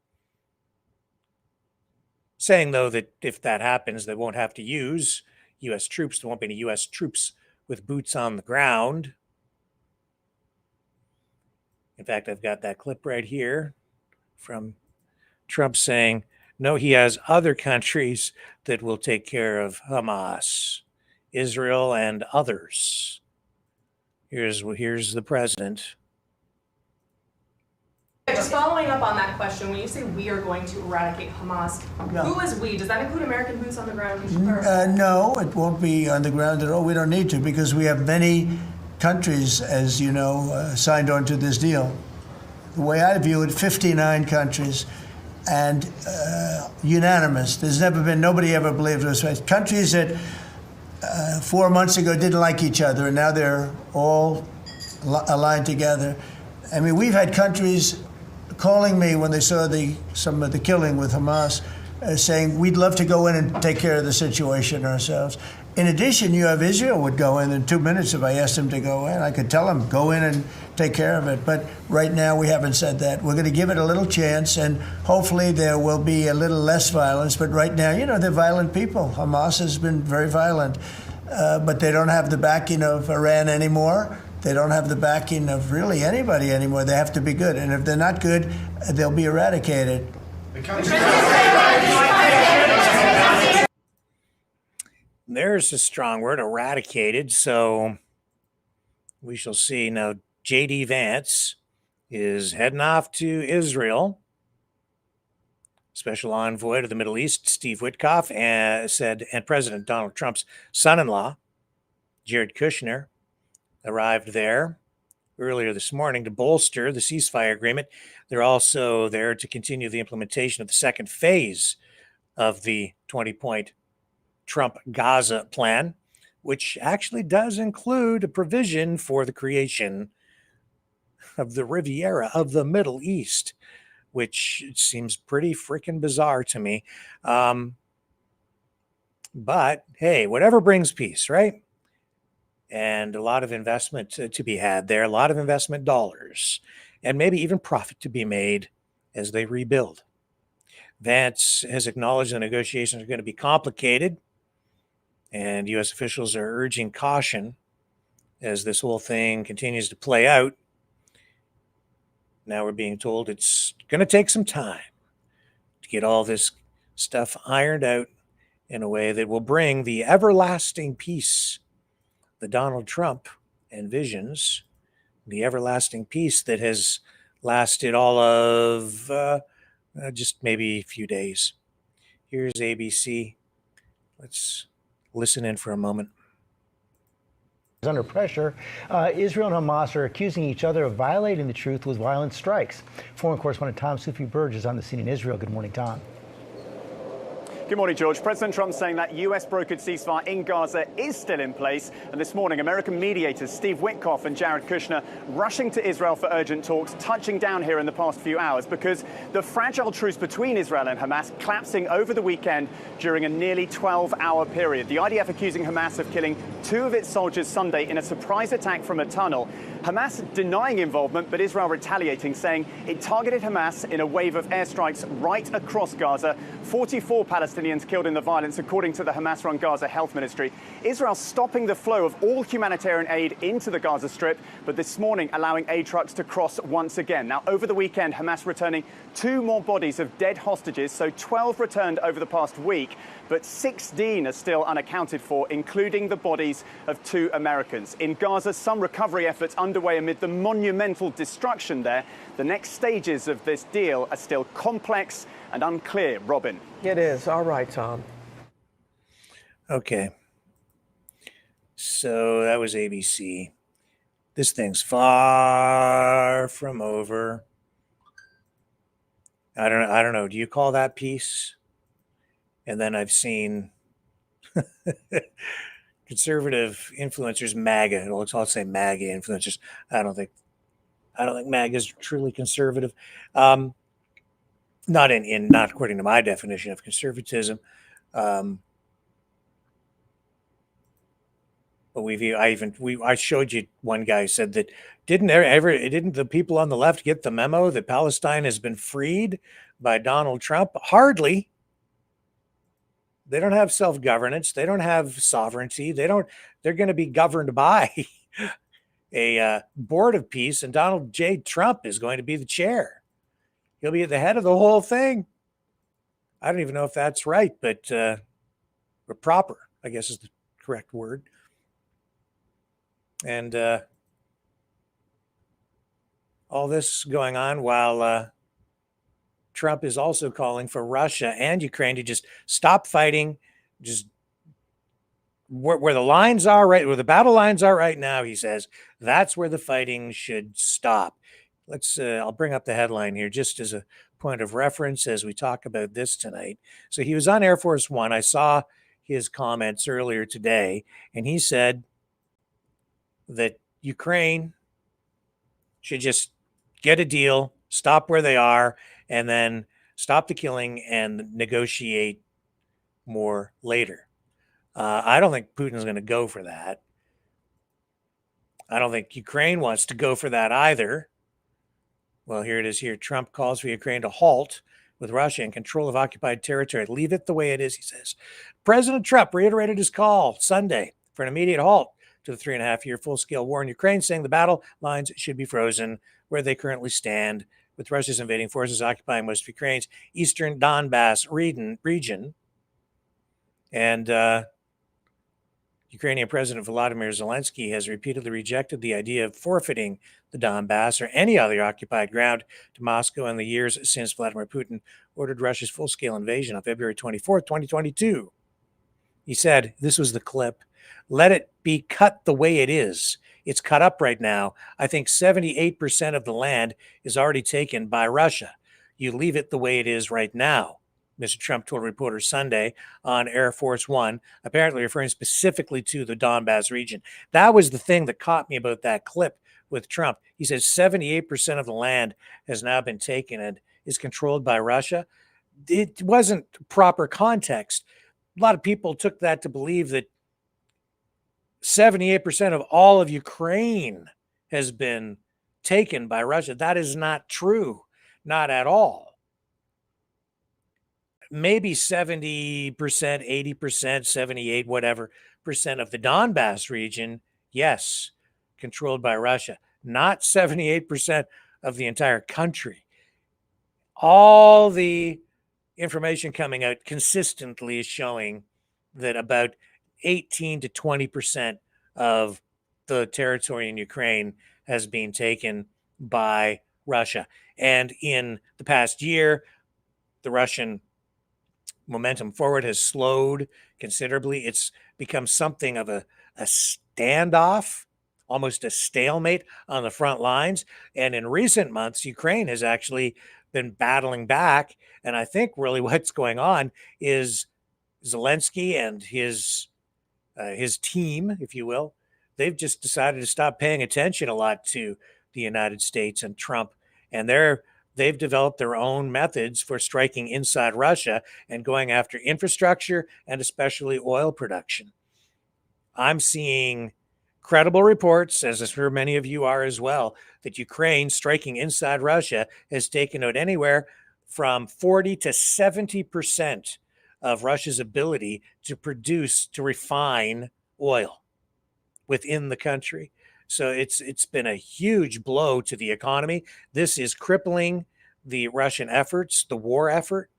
Saying, though, that if that happens, they won't have to use U.S. troops. There won't be any U.S. troops with boots on the ground. In fact, I've got that clip right here from Trump saying, no, he has other countries that will take care of Hamas, Israel, and others. Here's the president. Just following up on that question, when you say we are going to eradicate Hamas, who is we? Does that include American boots on the ground? No, it won't be on the ground at all. We don't need to, because we have many countries, as you know, signed on to this deal. The way I view it, 59 countries, and unanimous. There's never been, nobody ever believed us. Countries that 4 months ago didn't like each other, and now they're all aligned together. I mean, we've had countries calling me when they saw some of the killing with Hamas, saying we'd love to go in and take care of the situation ourselves. In addition, you have Israel would go in 2 minutes if I asked them to go in. I could tell them, go in and take care of it. But right now, we haven't said that. We're going to give it a little chance, and hopefully there will be a little less violence. But right now, you know, they're violent people. Hamas has been very violent. But they don't have the backing of Iran anymore. They don't have the backing of really anybody anymore. They have to be good. And if they're not good, they'll be eradicated. There's a strong word, eradicated. So we shall see. Now, J.D. Vance is heading off to Israel. Special envoy to the Middle East, Steve Witkoff, and President Donald Trump's son-in-law, Jared Kushner, arrived there earlier this morning to bolster the ceasefire agreement. They're also there to continue the implementation of the second phase of the 20-point Trump GAZA plan, which actually does include a provision for the creation of the Riviera of the Middle East, which seems pretty freaking bizarre to me. But hey, whatever brings peace, right? And a lot of investment to be had there, a lot of investment dollars, and maybe even profit to be made as they rebuild. Vance has acknowledged the negotiations are going to be complicated, and U.S. officials are urging caution as this whole thing continues to play out. Now we're being told it's going to take some time to get all this stuff ironed out in a way that will bring the everlasting peace that Donald Trump envisions, the everlasting peace that has lasted all of just maybe a few days. Here's ABC. Let's listen in for a moment. Under pressure, Israel and Hamas are accusing each other of violating the truth with violent strikes. Foreign correspondent Tom Sufi-Burge is on the scene in Israel. Good morning, Tom. Good morning, George. President Trump saying that U.S.-brokered ceasefire in Gaza is still in place. And this morning, American mediators Steve Witkoff and Jared Kushner rushing to Israel for urgent talks, touching down here in the past few hours because the fragile truce between Israel and Hamas collapsing over the weekend during a nearly 12-hour period. The IDF accusing Hamas of killing 2 of its soldiers Sunday in a surprise attack from a tunnel. Hamas denying involvement, but Israel retaliating, saying it targeted Hamas in a wave of airstrikes right across Gaza. 44 Palestinians killed in the violence, according to the Hamas-run Gaza Health Ministry. Israel stopping the flow of all humanitarian aid into the Gaza Strip, but this morning allowing aid trucks to cross once again. Now, over the weekend, Hamas returning 2 more bodies of dead hostages, so 12 returned over the past week, but 16 are still unaccounted for, including the bodies of 2 Americans. In Gaza, some recovery efforts underway amid the monumental destruction there. The next stages of this deal are still complex and unclear. Robin. It is. All right, Tom. Okay. So that was ABC. This thing's far from over. I don't know. Do you call that peace? And then I've seen conservative influencers, MAGA. I'll say MAGA influencers. I don't think MAGA is truly conservative. Not according to my definition of conservatism. But I showed you one guy said that didn't the people on the left get the memo that Palestine has been freed by Donald Trump? Hardly. They don't have self-governance. They don't have sovereignty. They're going to be governed by. a board of peace, and Donald J. Trump is going to be the chair. He'll be at the head of the whole thing. I don't even know if that's right, but or proper, I guess is the correct word. And all this going on while Trump is also calling for Russia and Ukraine to just stop fighting, just where the lines are right, where the battle lines are right now, he says, that's where the fighting should stop. I'll bring up the headline here just as a point of reference as we talk about this tonight. So he was on Air Force One. I saw his comments earlier today, and he said that Ukraine should just get a deal, stop where they are, and then stop the killing and negotiate more later. I don't think Putin's going to go for that. I don't think Ukraine wants to go for that either. Well, here it is here. Trump calls for Ukraine to halt with Russia in control of occupied territory. Leave it the way it is, he says. President Trump reiterated his call Sunday for an immediate halt to the 3.5-year full-scale war in Ukraine, saying the battle lines should be frozen where they currently stand, with Russia's invading forces occupying most of Ukraine's eastern Donbass region. And Ukrainian President Volodymyr Zelensky has repeatedly rejected the idea of forfeiting the Donbass or any other occupied ground to Moscow in the years since Vladimir Putin ordered Russia's full-scale invasion on February 24th, 2022. He said, this was the clip, let it be cut the way it is. It's cut up right now. I think 78% of the land is already taken by Russia. You leave it the way it is right now, Mr. Trump told reporters Sunday on Air Force One, apparently referring specifically to the Donbass region. That was the thing that caught me about that clip with Trump. He says 78% of the land has now been taken and is controlled by Russia. It wasn't proper context. A lot of people took that to believe that 78% of all of Ukraine has been taken by Russia. That is not true, not at all. Maybe 70%, 80%, 78, whatever percent of the Donbass region, yes, controlled by Russia. Not 78% of the entire country. All the information coming out consistently is showing that about 18 to 20% of the territory in Ukraine has been taken by Russia. And in the past year, the Russian momentum forward has slowed considerably. It's become something of a standoff, almost a stalemate on the front lines. And in recent months, Ukraine has actually been battling back. And I think really what's going on is Zelensky and his team, if you will, they've just decided to stop paying attention a lot to the United States and Trump. And they've developed their own methods for striking inside Russia and going after infrastructure and especially oil production. I'm seeing credible reports, as I'm sure many of you are as well, that Ukraine striking inside Russia has taken out anywhere from 40 to 70% of Russia's ability to produce, to refine oil within the country. So it's been a huge blow to the economy. This is crippling the Russian efforts, the war effort.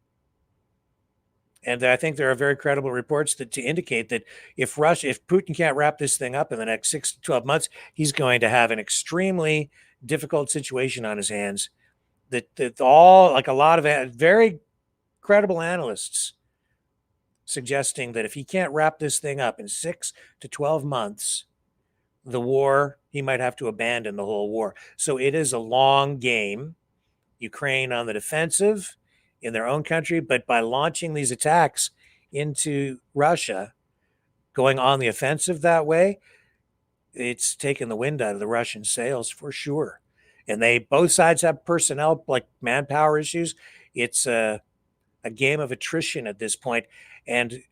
And I think there are very credible reports to indicate that if Putin can't wrap this thing up in the next 6 to 12 months, he's going to have an extremely difficult situation on his hands. That all, like a lot of very credible analysts suggesting that if he can't wrap this thing up in 6 to 12 months, the war, he might have to abandon the whole war. So it is a long game. Ukraine on the defensive in their own country, but by launching these attacks into Russia, going on the offensive that way, it's taken the wind out of the Russian sails for sure. And both sides have personnel, like manpower issues. It's a game of attrition at this point. And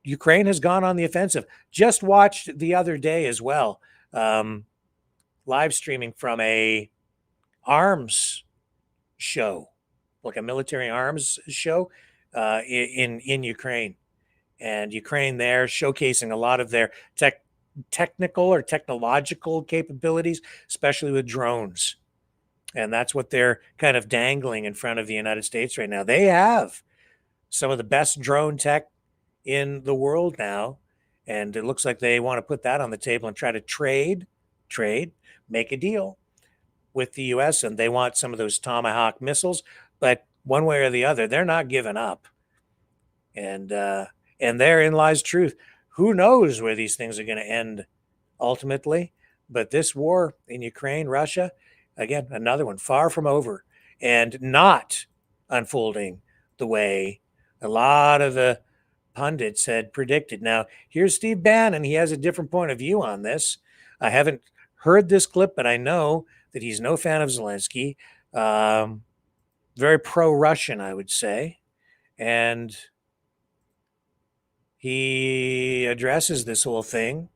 Ukraine has gone on the offensive. Just watched the other day as well, live streaming from a arms show, like a military arms show in Ukraine. And Ukraine there showcasing a lot of their technical or technological capabilities, especially with drones. And that's what they're kind of dangling in front of the United States right now. They have some of the best drone tech in the world now. And it looks like they want to put that on the table and try to trade, make a deal with the U.S. And they want some of those Tomahawk missiles. But one way or the other, they're not giving up. And therein lies truth. Who knows where these things are going to end ultimately? But this war in Ukraine, Russia, again, another one, far from over, and not unfolding the way a lot of the pundits had predicted. Now, here's Steve Bannon. He has a different point of view on this. I haven't heard this clip, but I know that he's no fan of Zelensky. Very pro-Russian, I would say. And he addresses this whole thing.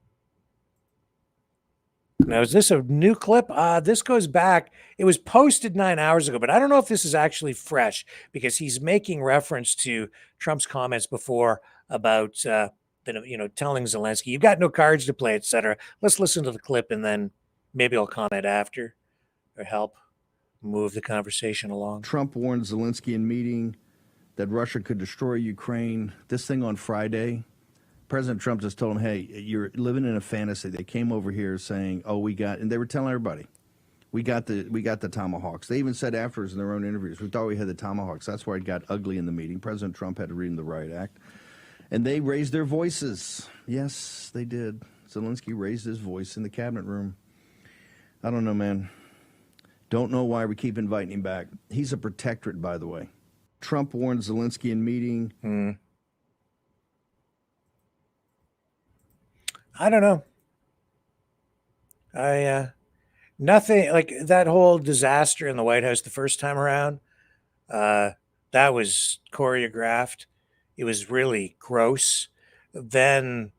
Now, is this a new clip? This goes back. It was posted 9 hours ago, but I don't know if this is actually fresh because he's making reference to Trump's comments before about, telling Zelensky, you've got no cards to play, etc. Let's listen to the clip and then maybe I'll comment after or help move the conversation along. Trump warned Zelensky in meeting that Russia could destroy Ukraine. This thing on Friday, President Trump just told him, hey, you're living in a fantasy. They came over here saying, and they were telling everybody, we got the Tomahawks. They even said afterwards in their own interviews, we thought we had the Tomahawks. That's why it got ugly in the meeting. President Trump had to read in the Riot Act. And they raised their voices. Yes, they did. Zelensky raised his voice in the cabinet room. I don't know, man. Don't know why we keep inviting him back. He's a protectorate, by the way. Trump warned Zelensky in meeting. I don't know. Nothing like that whole disaster in the White House the first time around. That was choreographed. It was really gross. Then,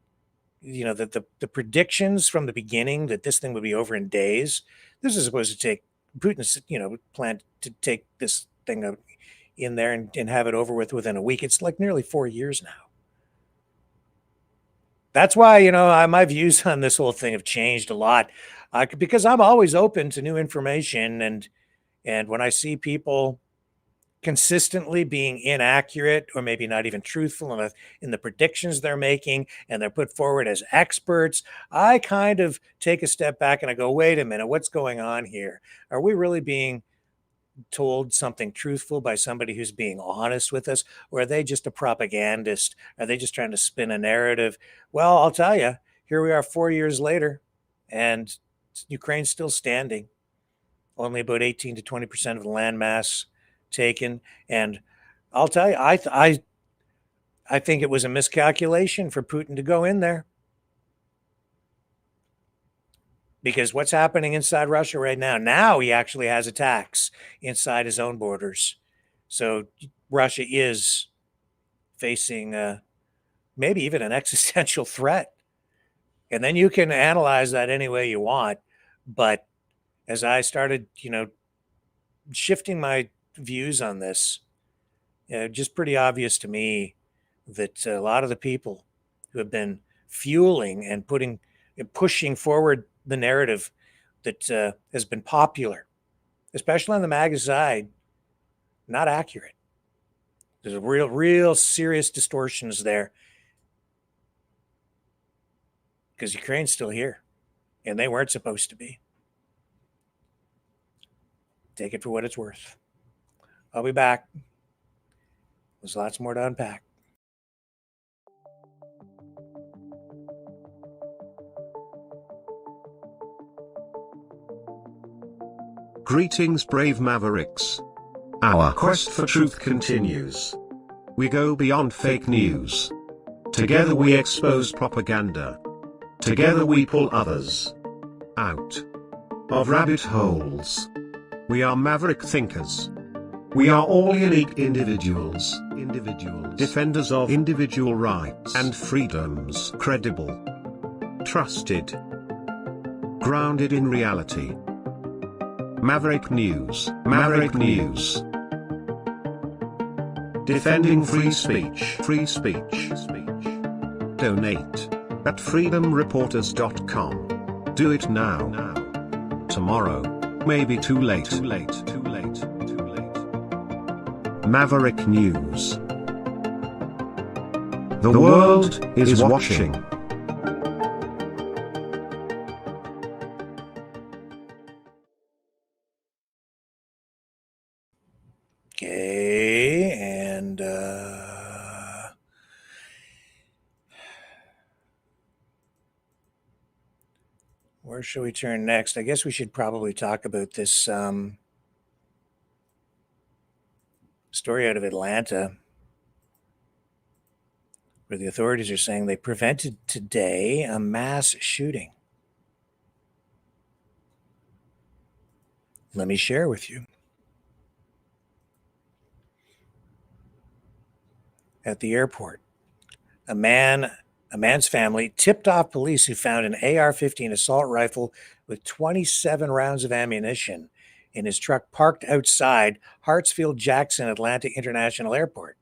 the predictions from the beginning that this thing would be over in days. This is supposed to take Putin's, plan to take this thing in there and have it over with within a week. It's like nearly 4 years now. That's why, my views on this whole thing have changed a lot because I'm always open to new information. And when I see people consistently being inaccurate or maybe not even truthful in the predictions they're making and they're put forward as experts, I kind of take a step back and I go, wait a minute, what's going on here? Are we really being told something truthful by somebody who's being honest with us, or are they just a propagandist? Are they just trying to spin a narrative? Well, I'll tell you, here we are 4 years later and Ukraine's still standing. Only about 18 to 20% of the landmass taken. And I'll tell you, I think it was a miscalculation for Putin to go in there. Because what's happening inside Russia right now he actually has attacks inside his own borders. So Russia is facing maybe even an existential threat. And then you can analyze that any way you want. But as I started, shifting my views on this, just pretty obvious to me that a lot of the people who have been fueling and pushing forward the narrative that has been popular, especially on the MAGA side, not accurate. There's real serious distortions there because Ukraine's still here and they weren't supposed to be. Take it for what it's worth. I'll be back. There's lots more to unpack. Greetings, brave Mavericks. Our quest for truth continues. We go beyond fake news. Together we expose propaganda. Together we pull others out of rabbit holes. We are maverick thinkers. We are all unique individuals, defenders of individual rights and freedoms, credible, trusted, grounded in reality. Maverick News, Maverick News. Defending free speech, Donate. at freedomreporters.com. Do it now. Tomorrow may be too late. Maverick News. The world is watching. Okay, and where should we turn next? I guess we should probably talk about this story out of Atlanta, where the authorities are saying they prevented today a mass shooting. Let me share with you. At the airport, a man's family tipped off police who found an AR-15 assault rifle with 27 rounds of ammunition in his truck parked outside Hartsfield-Jackson Atlanta International Airport.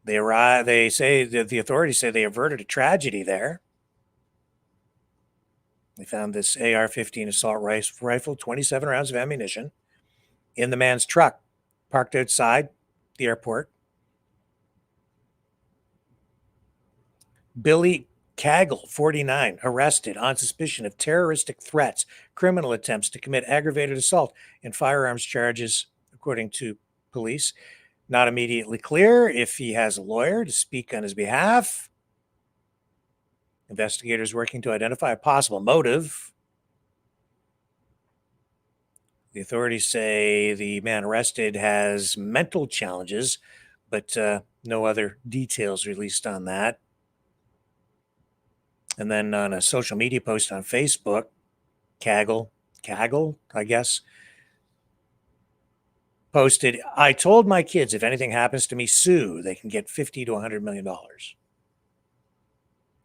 They say that the authorities say they averted a tragedy there. They found this AR-15 assault rifle, 27 rounds of ammunition in the man's truck parked outside the airport. Billy Cagle, 49, arrested on suspicion of terroristic threats, criminal attempts to commit aggravated assault, and firearms charges, according to police. Not immediately clear if he has a lawyer to speak on his behalf. Investigators working to identify a possible motive. The authorities say the man arrested has mental challenges, but no other details released on that. And then on a social media post on Facebook, Cagle, I guess, posted, "I told my kids if anything happens to me, sue. They can get $50 to $100 million.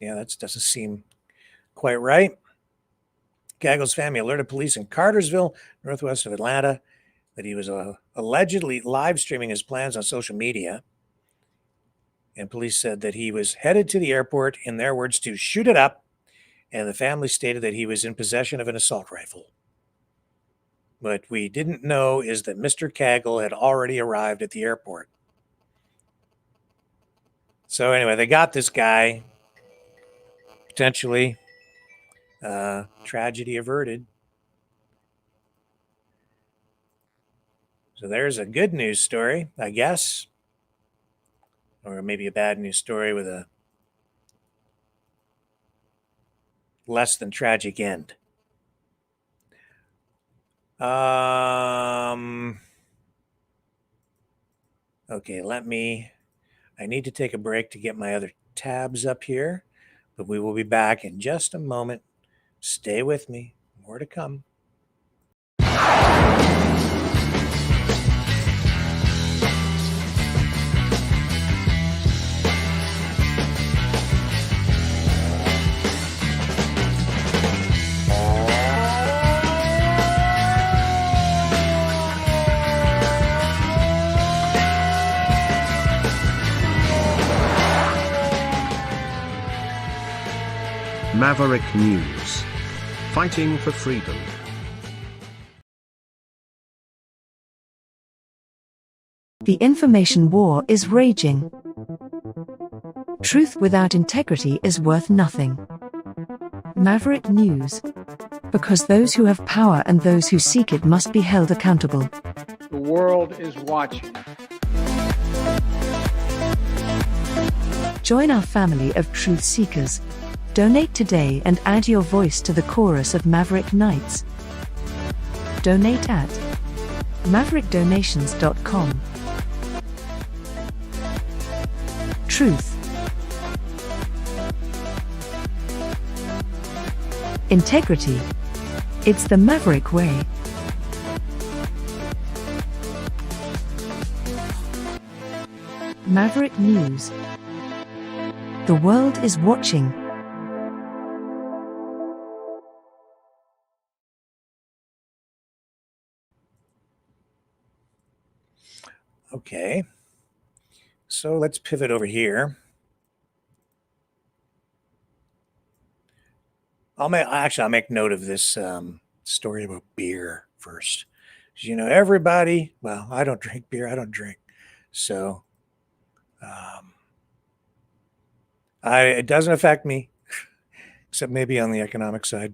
Yeah, that doesn't seem quite right. Cagle's family alerted police in Cartersville, northwest of Atlanta, that he was allegedly live streaming his plans on social media. And police said that he was headed to the airport, in their words, to shoot it up. And the family stated that he was in possession of an assault rifle. What we didn't know is that Mr. Cagle had already arrived at the airport. So anyway, they got this guy. Potentially tragedy averted. So there's a good news story, I guess. Or maybe a bad news story with a less than tragic end. Okay, I need to take a break to get my other tabs up here, but we will be back in just a moment. Stay with me. More to come. Maverick News. Fighting for freedom. The information war is raging. Truth without integrity is worth nothing. Maverick News. Because those who have power and those who seek it must be held accountable. The world is watching. Join our family of truth seekers. Donate today and add your voice to the chorus of Maverick Knights. Donate at maverickdonations.com. Truth. Integrity. It's the Maverick way. Maverick News. The world is watching. Okay, so let's pivot over here I'll make note of this story about beer first. You know, everybody, well, I don't drink beer. I don't drink. So it doesn't affect me, except maybe on the economic side,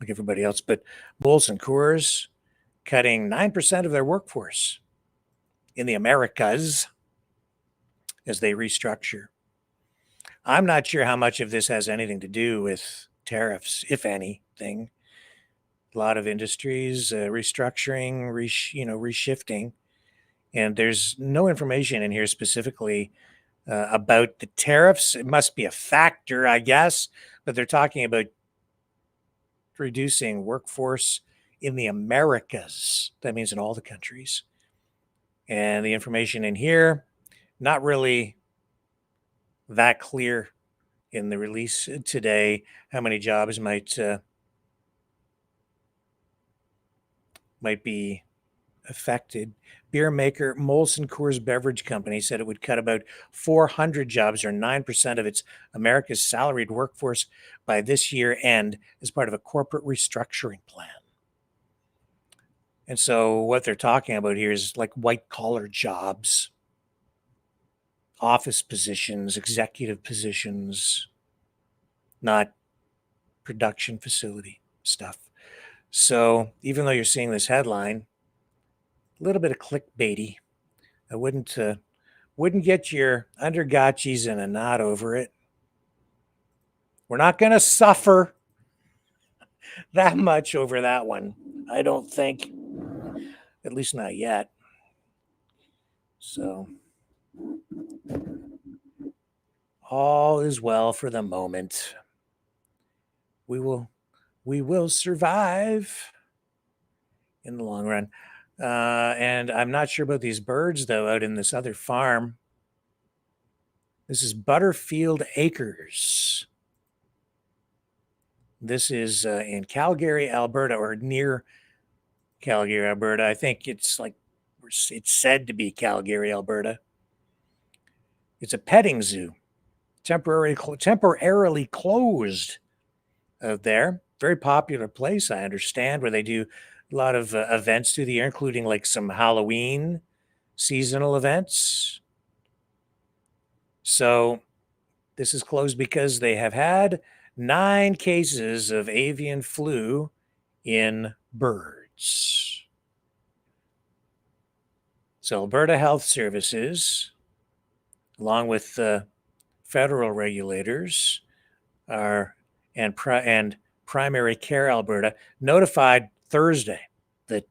like everybody else. But Molson Coors cutting 9% of their workforce in the Americas as they restructure. I'm not sure how much of this has anything to do with tariffs, if anything. A lot of industries restructuring, reshifting, and there's no information in here specifically about the tariffs. It must be a factor, I guess, but they're talking about reducing workforce in the Americas. That means in all the countries. And the information in here, not really that clear in the release today, how many jobs might be affected. Beer maker Molson Coors Beverage Company said it would cut about 400 jobs, or 9% of its America's salaried workforce, by this year end as part of a corporate restructuring plan. And so what they're talking about here is like white collar jobs, office positions, executive positions, not production facility stuff. So even though you're seeing this headline, a little bit of clickbaity, I wouldn't get your undergotchis in a knot over it. We're not going to suffer that much over that one, I don't think, at least not yet. So all is well for the moment. We will survive in the long run. And I'm not sure about these birds, though, out in this other farm. This is Butterfield Acres. This is in Calgary, Alberta, or near Calgary, Alberta. I think it's said to be Calgary, Alberta. It's a petting zoo, temporarily closed out there. Very popular place, I understand, where they do a lot of events through the year, including like some Halloween seasonal events. So this is closed because they have had 9 cases of avian flu in birds. So Alberta Health Services, along with federal regulators, and Primary Care Alberta, notified Thursday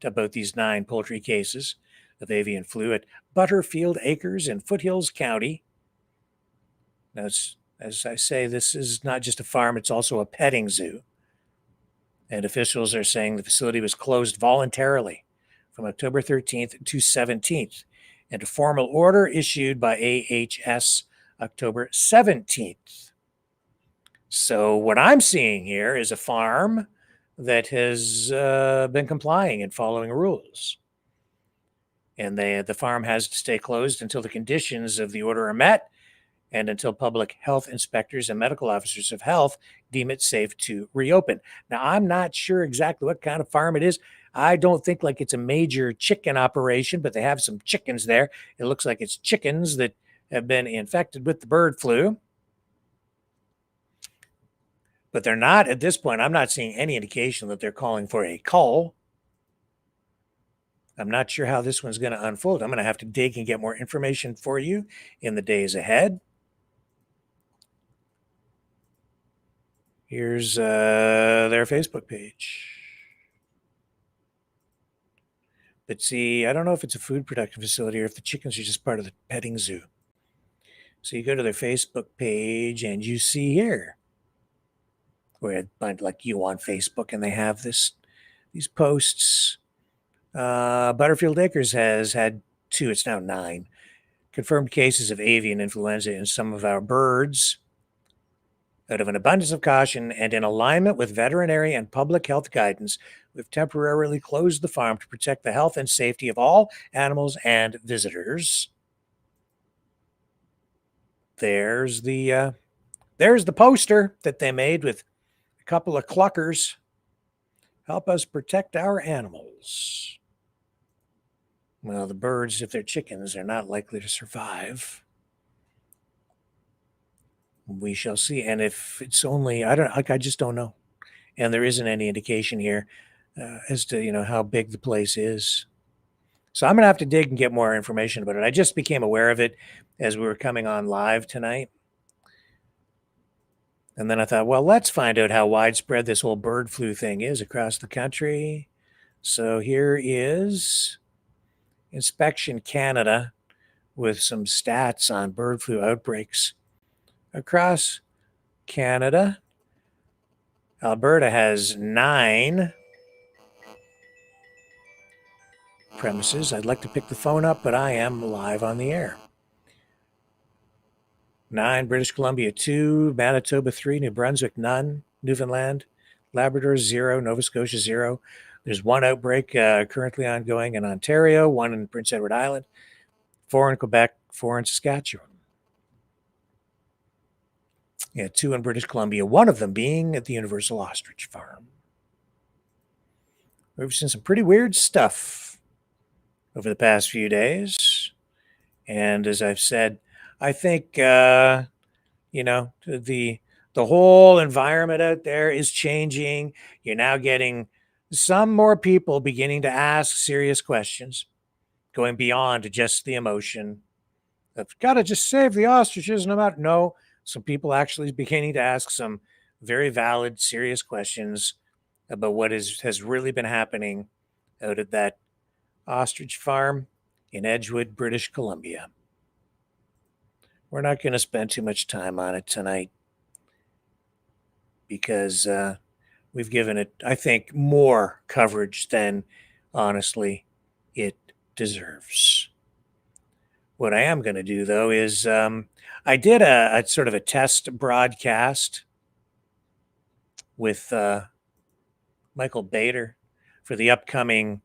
about these 9 poultry cases of avian flu at Butterfield Acres in Foothills County. Now, as I say, this is not just a farm, it's also a petting zoo. And officials are saying the facility was closed voluntarily from October 13th to 17th, and a formal order issued by AHS October 17th. So what I'm seeing here is a farm that has been complying and following rules. And the farm has to stay closed until the conditions of the order are met, and until public health inspectors and medical officers of health deem it safe to reopen. Now, I'm not sure exactly what kind of farm it is. I don't think like it's a major chicken operation, but they have some chickens there. It looks like it's chickens that have been infected with the bird flu. But they're not, at this point, I'm not seeing any indication that they're calling for a cull. I'm not sure how this one's going to unfold. I'm going to have to dig and get more information for you in the days ahead. Here's their Facebook page. But see, I don't know if it's a food production facility or if the chickens are just part of the petting zoo. So you go to their Facebook page and you see here, where I find like you on Facebook, and they have these posts. Butterfield Acres has had 2, it's now 9, confirmed cases of avian influenza in some of our birds. Out of an abundance of caution and in alignment with veterinary and public health guidance, we've temporarily closed the farm to protect the health and safety of all animals and visitors. There's the poster that they made with a couple of cluckers help us protect our animals. Well, the birds, if they're chickens, are not likely to survive. We shall see. And if it's only, I just don't know. And there isn't any indication here as to, how big the place is. So I'm going to have to dig and get more information about it. I just became aware of it as we were coming on live tonight. And then I thought, well, let's find out how widespread this whole bird flu thing is across the country. So here is Inspection Canada with some stats on bird flu outbreaks across Canada. Alberta has 9 premises. I'd like to pick the phone up, but I am live on the air. 9, British Columbia 2, Manitoba 3, New Brunswick none, Newfoundland, Labrador 0, Nova Scotia 0. There's 1 outbreak currently ongoing in Ontario, 1 in Prince Edward Island, 4 in Quebec, 4 in Saskatchewan. Yeah, 2 in British Columbia, 1 of them being at the Universal Ostrich Farm. We've seen some pretty weird stuff over the past few days. And as I've said, I think, the whole environment out there is changing. You're now getting some more people beginning to ask serious questions, going beyond just the emotion of got to just save the ostriches no matter. No, some people actually beginning to ask some very valid, serious questions about what has really been happening out at that ostrich farm in Edgewood, British Columbia. We're not going to spend too much time on it tonight because we've given it, I think, more coverage than, honestly, it deserves. What I am going to do, though, is I did a sort of a test broadcast with Michael Bader for the upcoming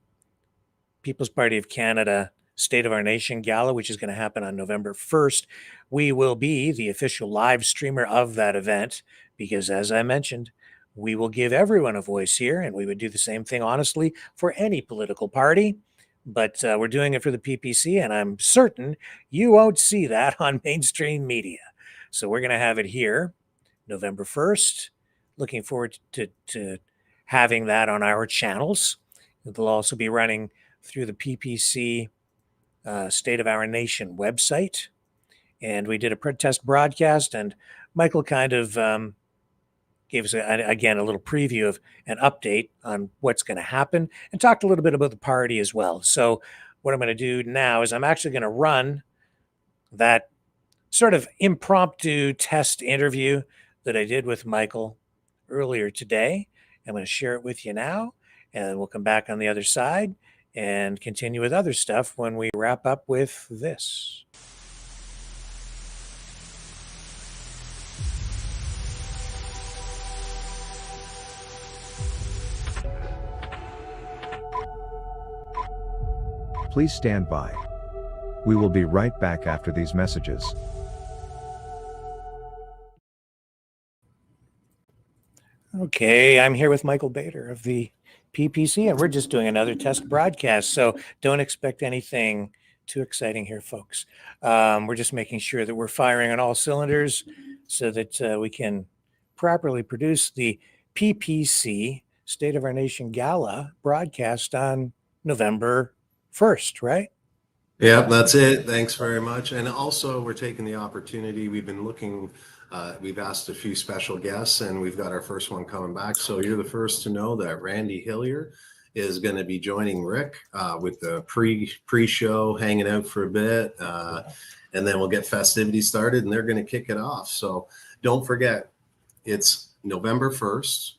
People's Party of Canada State of Our Nation Gala, which is going to happen on November 1st. We will be the official live streamer of that event because, as I mentioned, we will give everyone a voice here, and we would do the same thing, honestly, for any political party. But we're doing it for the PPC, and I'm certain you won't see that on mainstream media. So we're going to have it here, November 1st. Looking forward to having that on our channels. It'll also be running through the PPC State of Our Nation website. And we did a test broadcast, and Michael kind of gave us, again, a little preview of an update on what's going to happen and talked a little bit about the party as well. So what I'm going to do now is I'm actually going to run that sort of impromptu test interview that I did with Michael earlier today. I'm going to share it with you now, and we'll come back on the other side and continue with other stuff when we wrap up with this. Please stand by. We will be right back after these messages. Okay, I'm here with Michael Bader of the PPC, and we're just doing another test broadcast, so don't expect anything too exciting here, folks. We're just making sure that we're firing on all cylinders so that we can properly produce the PPC State of Our Nation Gala broadcast on November 1st, right? Yeah, that's it. Thanks very much. And also, we're taking the opportunity. We've been looking, we've asked a few special guests, and we've got our first one coming back. So you're the first to know that Randy Hillier is going to be joining Rick with the pre-show, hanging out for a bit, and then we'll get festivities started, and they're going to kick it off. So don't forget, it's November 1st.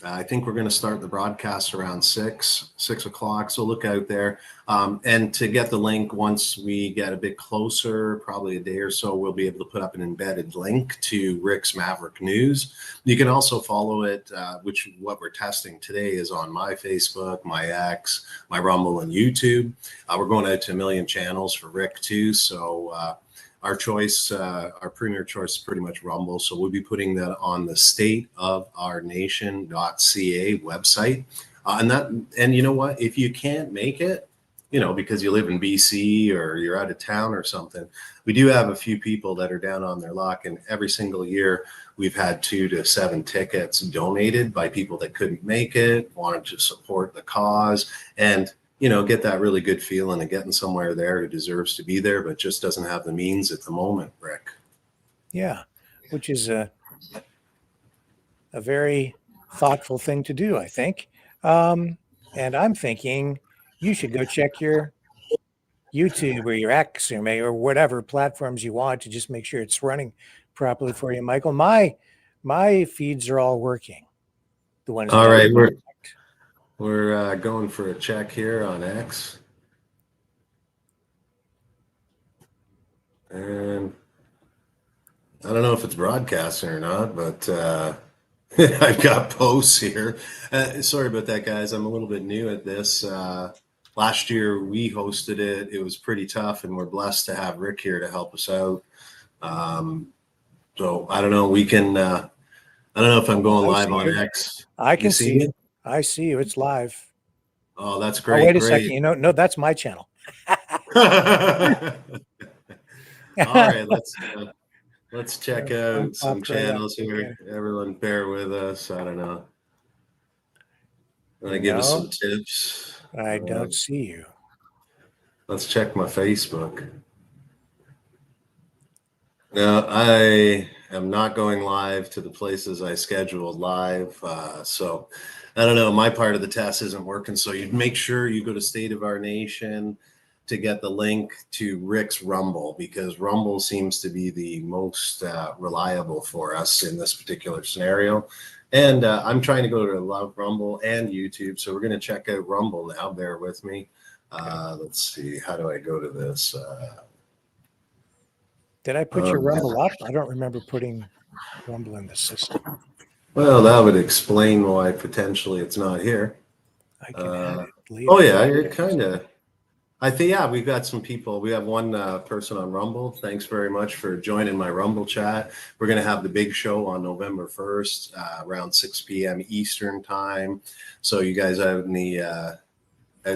I think we're going to start the broadcast around 6 o'clock. So look out there. And to get the link, once we get a bit closer, probably a day or so, we'll be able to put up an embedded link to Rick's Maverick News. You can also follow it, which what we're testing today is on my Facebook, my X, my Rumble, and YouTube. We're going out to 1 million channels for Rick too. So our choice, our premier choice is pretty much Rumble. So we'll be putting that on the stateofournation.ca website. And you know what? If you can't make it, because you live in BC or you're out of town or something, we do have a few people that are down on their luck. And every single year we've had 2 to 7 tickets donated by people that couldn't make it, wanted to support the cause, and get that really good feeling of getting somewhere there who deserves to be there, but just doesn't have the means at the moment, Rick. Yeah, which is a very thoughtful thing to do, I think. And I'm thinking you should go check your YouTube or your X or whatever platforms you want to just make sure it's running properly for you, Michael. My feeds are all working. The ones. All right, we're going for a check here on X, and I don't know if it's broadcasting or not, but I've got posts here. Sorry about that, guys. I'm a little bit new at this. Last year we hosted it. It was pretty tough, and we're blessed to have Rick here to help us out. So I don't know. We can. I don't know if I'm going live on X. I can see it. I see you. It's live. Oh, that's great. Oh, wait a second. No, that's my channel. All right, let's check out some channels here. Everyone bear with us. I don't know. Want to give us some tips? I don't see you. Let's check my Facebook. No, I am not going live to the places I scheduled live. So I don't know. My part of the test isn't working. So you make sure you go to State of Our Nation to get the link to Rick's Rumble, because Rumble seems to be the most reliable for us in this particular scenario. And I'm trying to go to Love Rumble and YouTube. So we're going to check out Rumble now. Bear with me. Let's see. How do I go to this? Did I put your Rumble up? I don't remember putting Rumble in the system. Well, that would explain why potentially it's not here. I can add it later. Oh, yeah. You're kind of... I think, yeah, we've got some people. We have one person on Rumble. Thanks very much for joining my Rumble chat. We're going to have the big show on November 1st, around 6 p.m. Eastern time. So you guys out in the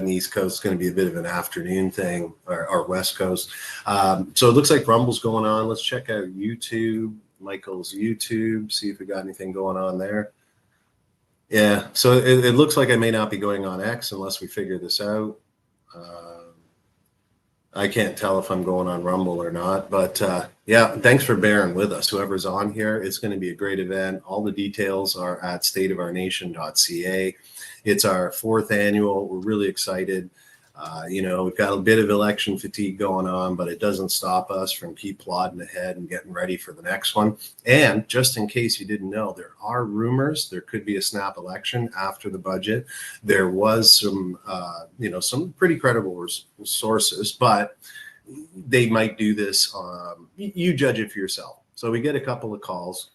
East Coast, it's going to be a bit of an afternoon thing, or West Coast. So it looks like Rumble's going on. Let's check out YouTube, Michael's YouTube, see if we got anything going on there. Yeah, so it looks like I may not be going on X unless we figure this out. I can't tell if I'm going on Rumble or not, but yeah, thanks for bearing with us. Whoever's on here, it's going to be a great event. All the details are at stateofournation.ca. It's our 4th annual. We're really excited. We've got a bit of election fatigue going on, but it doesn't stop us from keep plodding ahead and getting ready for the next one. And just in case you didn't know, there are rumors there could be a snap election after the budget. There was some pretty credible sources, but they might do this. You judge it for yourself. So we get a couple of calls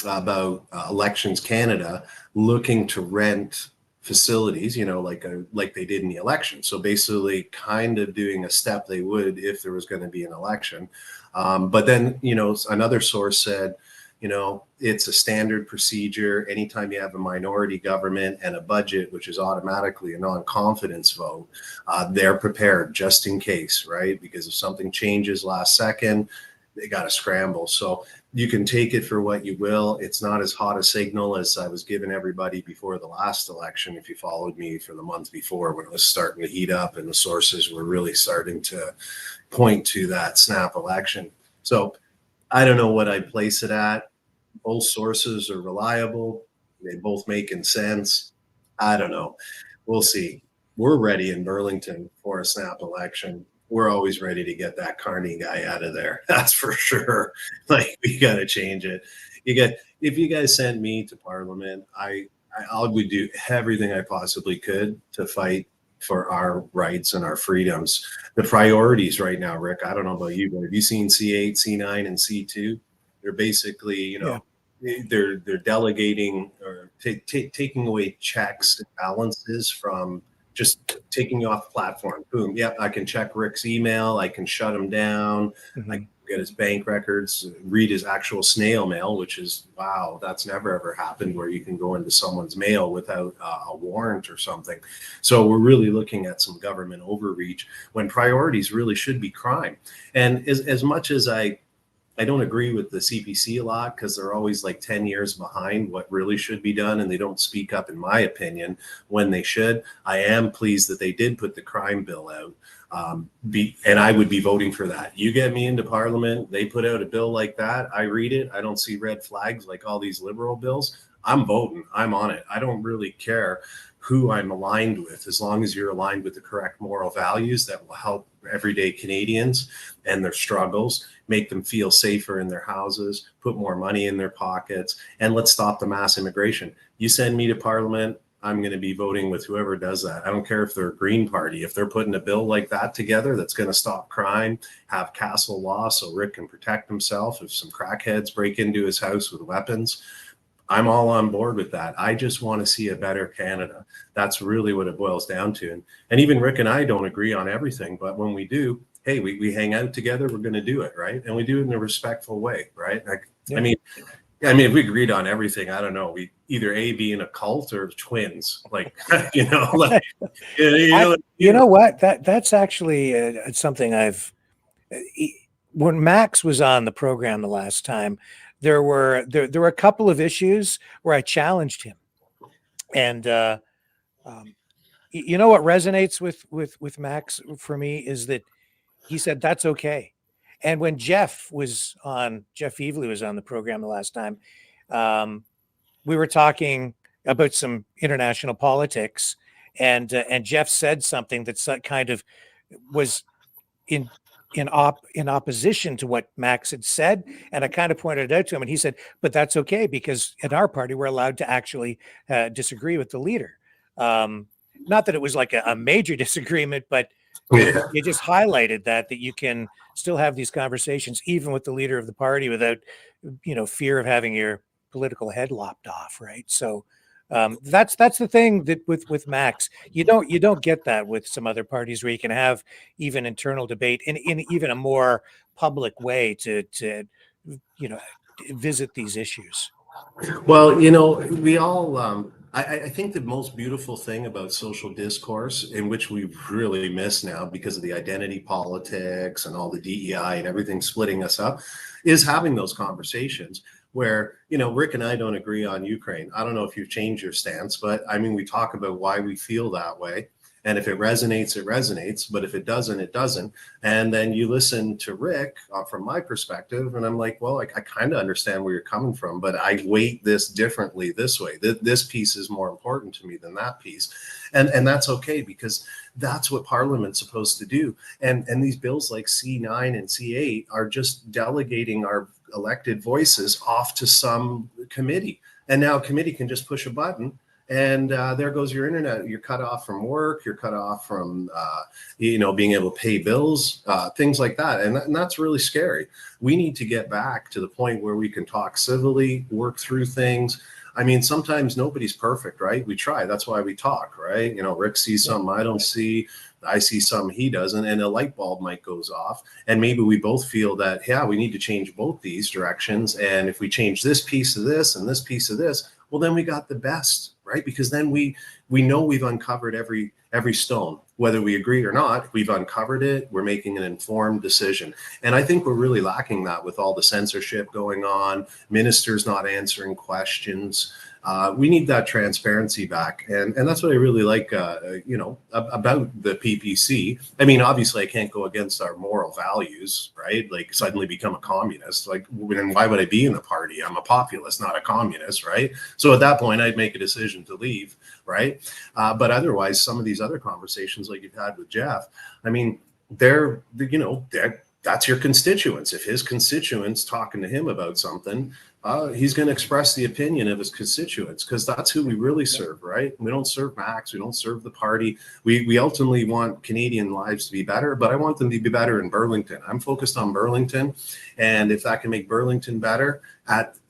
about Elections Canada looking to rent facilities, like they did in the election. So basically kind of doing a step they would if there was going to be an election. But then, another source said, it's a standard procedure. Anytime you have a minority government and a budget, which is automatically a non-confidence vote, they're prepared just in case, right? Because if something changes last second, they got to scramble. So you can take it for what you will. It's not as hot a signal as I was giving everybody before the last election. If you followed me for the month before, when it was starting to heat up and the sources were really starting to point to that snap election. So I don't know what I'd place it at. Both sources are reliable. They both making sense. I don't know. We'll see. We're ready in Burlington for a snap election. We're always ready to get that Carney guy out of there. That's for sure. We got to change it. If you guys sent me to Parliament, I would do everything I possibly could to fight for our rights and our freedoms. The priorities right now, Rick, I don't know about you, but have you seen C8, C9, and C2? They're basically, they're delegating or taking away checks and balances from just taking you off the platform. Boom. Yeah, I can check Rick's email. I can shut him down. I get his bank records, read his actual snail mail, which is, wow, that's never ever happened where you can go into someone's mail without a warrant or something. So we're really looking at some government overreach when priorities really should be crime. And as much as I don't agree with the CPC a lot, because they're always like 10 years behind what really should be done, and they don't speak up, in my opinion, when they should. I am pleased that they did put the crime bill out, and I would be voting for that. You get me into Parliament, they put out a bill like that, I read it, I don't see red flags like all these liberal bills. I'm voting, I'm on it. I don't really care who I'm aligned with, as long as you're aligned with the correct moral values that will help everyday Canadians and their struggles, make them feel safer in their houses, put more money in their pockets, and let's stop the mass immigration. You send me to Parliament, I'm going to be voting with whoever does that. I don't care if they're a Green Party. If they're putting a bill like that together that's going to stop crime, have castle law so Rick can protect himself if some crackheads break into his house with weapons, I'm all on board with that. I just want to see a better Canada. That's really what it boils down to. And even Rick and I don't agree on everything, but when we do, hey, we hang out together, we're going to do it, right? And we do it in a respectful way, right? Like, yeah. I mean, if we agreed on everything, I don't know, we either be in a cult or twins, like, like, you know what? That's actually something when Max was on the program the last time, there were a couple of issues where I challenged him, and you know what resonates with Max for me is that he said that's okay. And when Jeff Evely was on the program the last time, we were talking about some international politics, and Jeff said something that kind of was in opposition to what Max had said, and I kind of pointed it out to him, and he said, "But that's okay because in our party we're allowed to actually disagree with the leader." Not that it was like a major disagreement, but it just highlighted that you can still have these conversations even with the leader of the party without, fear of having your political head lopped off, right? So that's the thing that with Max, you don't get that with some other parties where you can have even internal debate in even a more public way to visit these issues. Well, we all I think the most beautiful thing about social discourse, in which we've really missed now because of the identity politics and all the DEI and everything splitting us up, is having those conversations where, Rick and I don't agree on Ukraine. I don't know if you've changed your stance, but I mean, we talk about why we feel that way. And if it resonates, it resonates. But if it doesn't, it doesn't. And then you listen to Rick from my perspective, and I'm like, well, I kind of understand where you're coming from, but I weight this differently this way. This piece is more important to me than that piece. And that's okay, because that's what Parliament's supposed to do. And these bills like C9 and C8 are just delegating our elected voices off to some committee. And now a committee can just push a button, and there goes your internet. You're cut off from work. You're cut off from, being able to pay bills, things like that. And that's really scary. We need to get back to the point where we can talk civilly, work through things. I mean, sometimes nobody's perfect, right? We try. That's why we talk, right? Rick sees something I don't see. I see something he doesn't, and a light bulb might goes off. And maybe we both feel that, yeah, we need to change both these directions. And if we change this piece of this and this piece of this, well, then we got the best, right? Because then we know we've uncovered every stone, whether we agree or not. We've uncovered it. We're making an informed decision. And I think we're really lacking that with all the censorship going on, ministers not answering questions. We need that transparency back. And that's what I really like, about the PPC. I mean, obviously I can't go against our moral values, right? Like suddenly become a communist. Like, then why would I be in the party? I'm a populist, not a communist, right? So at that point, I'd make a decision to leave, right? But otherwise, some of these other conversations like you've had with Jeff, I mean, that's your constituents. If his constituents talking to him about something, he's going to express the opinion of his constituents, because that's who we really serve, right? We don't serve Max. We don't serve the party. We ultimately want Canadian lives to be better, but I want them to be better in Burlington. I'm focused on Burlington, and if that can make Burlington better,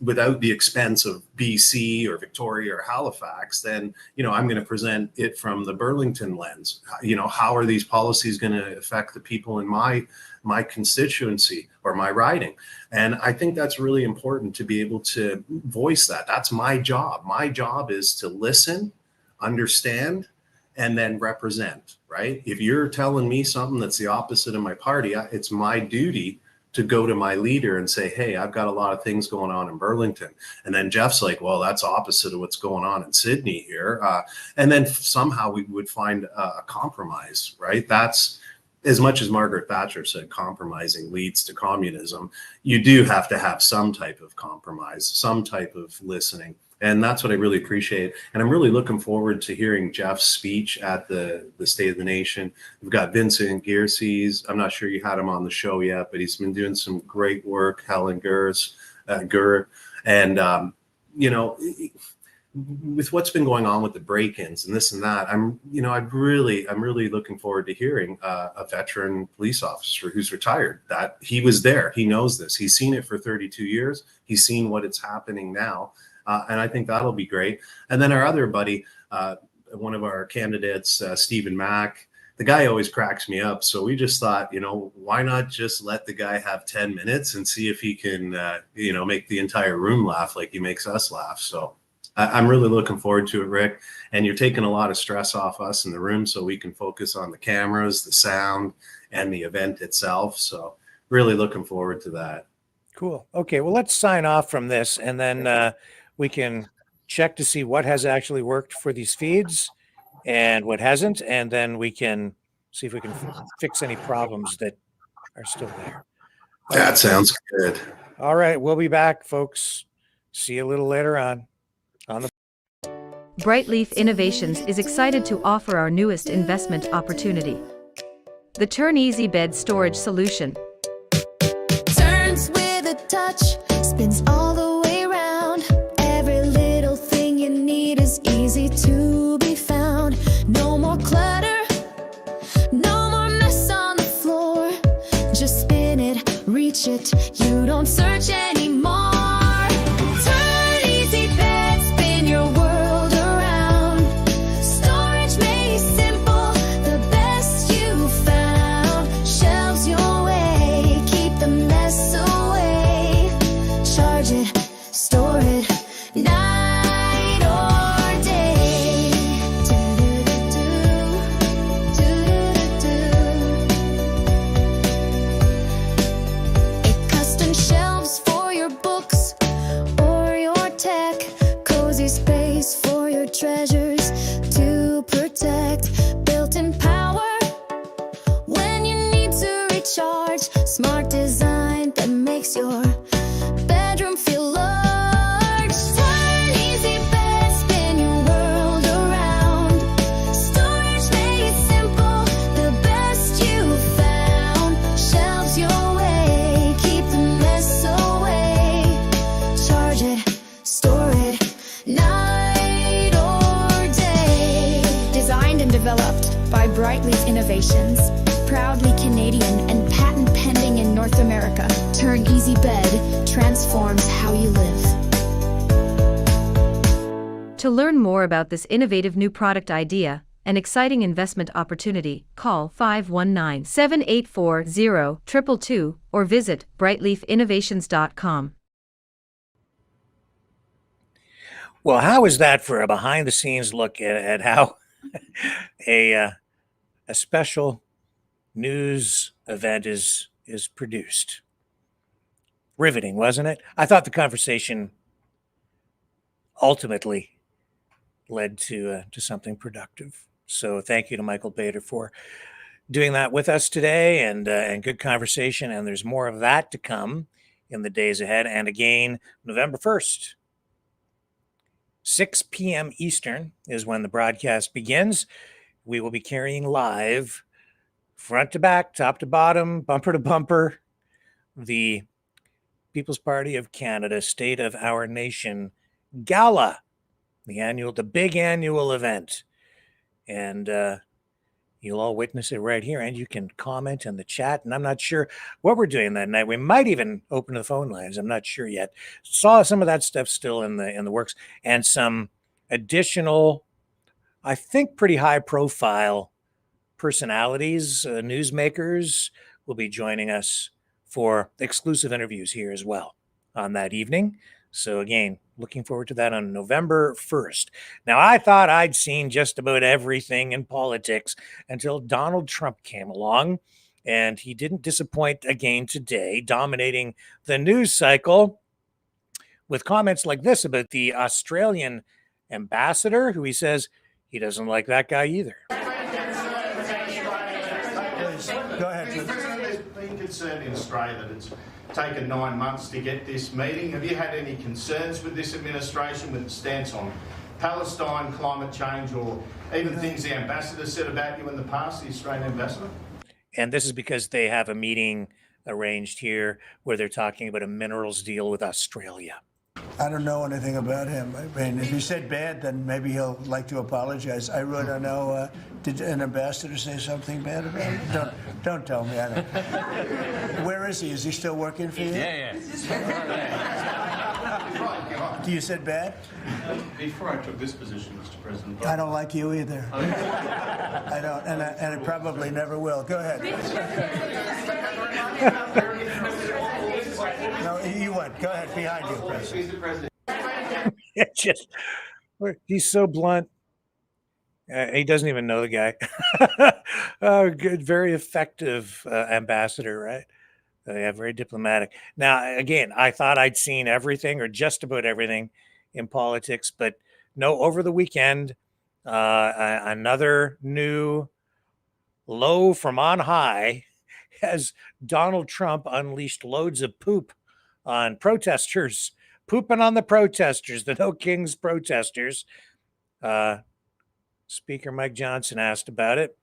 without the expense of BC or Victoria or Halifax, then, I'm going to present it from the Burlington lens. How are these policies going to affect the people in my constituency or my riding? And I think that's really important to be able to voice that. That's my job. My job is to listen, understand, and then represent, right? If you're telling me something that's the opposite of my party, it's my duty to go to my leader and say, hey, I've got a lot of things going on in Burlington. And then Jeff's like, well, that's opposite of what's going on in Sydney here. And then somehow we would find a compromise, right? That's, as much as Margaret Thatcher said, compromising leads to communism. You do have to have some type of compromise, some type of listening. And that's what I really appreciate. And I'm really looking forward to hearing Jeff's speech at the State of the Nation. We've got Vincent Geerses. I'm not sure you had him on the show yet, but he's been doing some great work. Helen Gur. And, with what's been going on with the break-ins and this and that, I'm really looking forward to hearing a veteran police officer who's retired, that he was there. He knows this. He's seen it for 32 years. He's seen what it's happening now. And I think that'll be great. And then our other buddy, one of our candidates, Stephen Mack, the guy always cracks me up. So we just thought, why not just let the guy have 10 minutes and see if he can, make the entire room laugh like he makes us laugh. So I'm really looking forward to it, Rick. And you're taking a lot of stress off us in the room so we can focus on the cameras, the sound, and the event itself. So really looking forward to that. Cool. Okay, well, let's sign off from this, and then we can check to see what has actually worked for these feeds and what hasn't, and then we can see if we can fix any problems that are still there. That sounds good. All right, we'll be back, folks. See you a little later on the Brightleaf Innovations is excited to offer our newest investment opportunity, the Turn Easy Bed Storage Solution. Turns with a touch, spins all the way around. Every little thing you need is easy to be found. No more clutter, no more mess on the floor. Just spin it, reach it, you don't search anymore. Turn Easy Bed, spin your world around. Storage made simple, the best you found. Shelves your way, keep the mess away. Charge it, store it, night or day. Custom shelves for your books or your tech. Cozy space for your treasures to protect. Built-in power when you need to recharge. Smart design that makes your bedroom feel large. Turn Easy Bed, spin your world around. Storage made simple, the best you found. Shelves your way, keep the mess away. Charge it, store it, night or day. Designed and developed by Brightleaf Innovations, proudly Canadian and patent pending in North America. Turn Easy Bed transforms how you live. To learn more about this innovative new product idea and exciting investment opportunity, call 519-784-0222 or visit brightleafinnovations.com. Well, how is that for a behind-the-scenes look at how a special news event is produced? Riveting, wasn't it? I thought the conversation ultimately led to something productive. So thank you to Michael Bader for doing that with us today, and good conversation. And there's more of that to come in the days ahead. And again, November 1st. 6 p.m. Eastern is when the broadcast begins. We will be carrying live, front to back, top to bottom, bumper to bumper, the People's Party of Canada State of Our Nation Gala, the big annual event. And You'll all witness it right here, and you can comment in the chat. And I'm not sure what we're doing that night. We might even open the phone lines. I'm not sure yet. Saw some of that stuff still in the works, and some additional, I think, pretty high profile personalities, newsmakers will be joining us for exclusive interviews here as well on that evening. So again, looking forward to that on November 1st. Now, I thought I'd seen just about everything in politics until Donald Trump came along, and he didn't disappoint again today, dominating the news cycle with comments like this about the Australian ambassador, who he says he doesn't like that guy either. Go ahead. There's been concern in Australia that it's taken 9 months to get this meeting. Have you had any concerns with this administration, with the stance on Palestine, climate change, or even things the ambassador said about you in the past, the Australian ambassador? And this is because they have a meeting arranged here where they're talking about a minerals deal with Australia. I don't know anything about him. I mean, if he said bad, then maybe he'll like to apologize. I really don't know. Did an ambassador say something bad about him? Don't tell me. I don't. Where is he? Is he still working for you? Yeah. You said bad? Before I took this position, Mr. President. I don't like you either. I don't, and I probably never will. Go ahead. No, you what? Go ahead. Behind you, President. He's so blunt. He doesn't even know the guy. Good, very effective ambassador, right? Yeah, very diplomatic. Now, again, I thought I'd seen everything or just about everything in politics, but no, over the weekend, another new low from on high as Donald Trump unleashed loads of poop on protesters, pooping on the protesters, the No Kings protesters. Speaker Mike Johnson asked about it.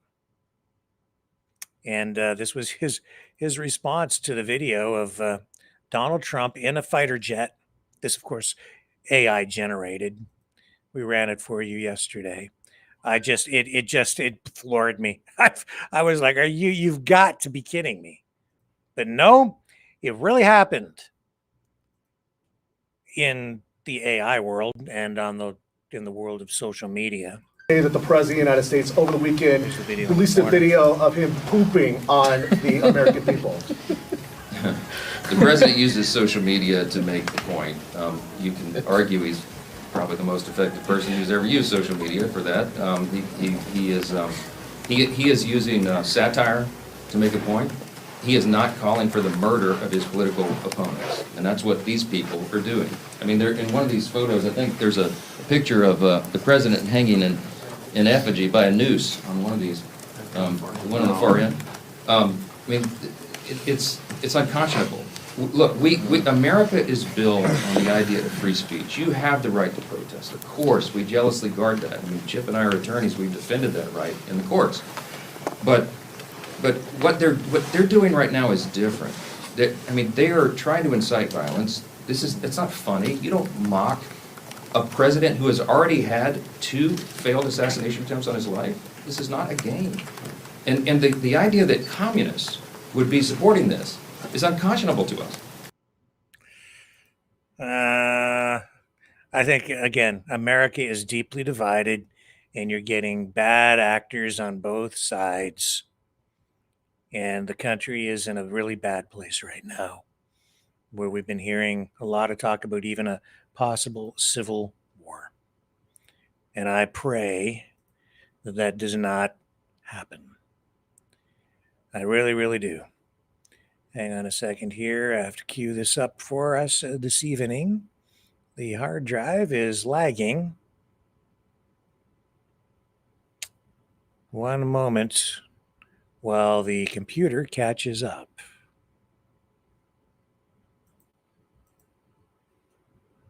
And this was his response to the video of Donald Trump in a fighter jet. This, of course, AI generated. We ran it for you yesterday. It floored me. I was like, you've got to be kidding me. But no, it really happened in the AI world and in the world of social media. That the President of the United States over the weekend released a video of him pooping on the American people. The President uses social media to make the point. You can argue he's probably the most effective person who's ever used social media for that. He is using satire to make a point. He is not calling for the murder of his political opponents, and that's what these people are doing. I mean, they're in one of these photos. I think there's a picture of the President hanging in effigy by a noose on one of these, one on the far end. I mean, it's unconscionable. Look, America is built on the idea of free speech. You have the right to protest. Of course, we jealously guard that. I mean, Chip and I are attorneys. We've defended that right in the courts. But what they're doing right now is different. They are trying to incite violence. It's not funny. You don't mock a president who has already had 2 failed assassination attempts on his life. This is not a game. And the idea that communists would be supporting this is unconscionable to us. I think, again, America is deeply divided, and you're getting bad actors on both sides. And the country is in a really bad place right now, where we've been hearing a lot of talk about even a possible civil war. And I pray that that does not happen. I really, really do. Hang on a second here. I have to cue this up for us this evening. The hard drive is lagging. One moment while the computer catches up.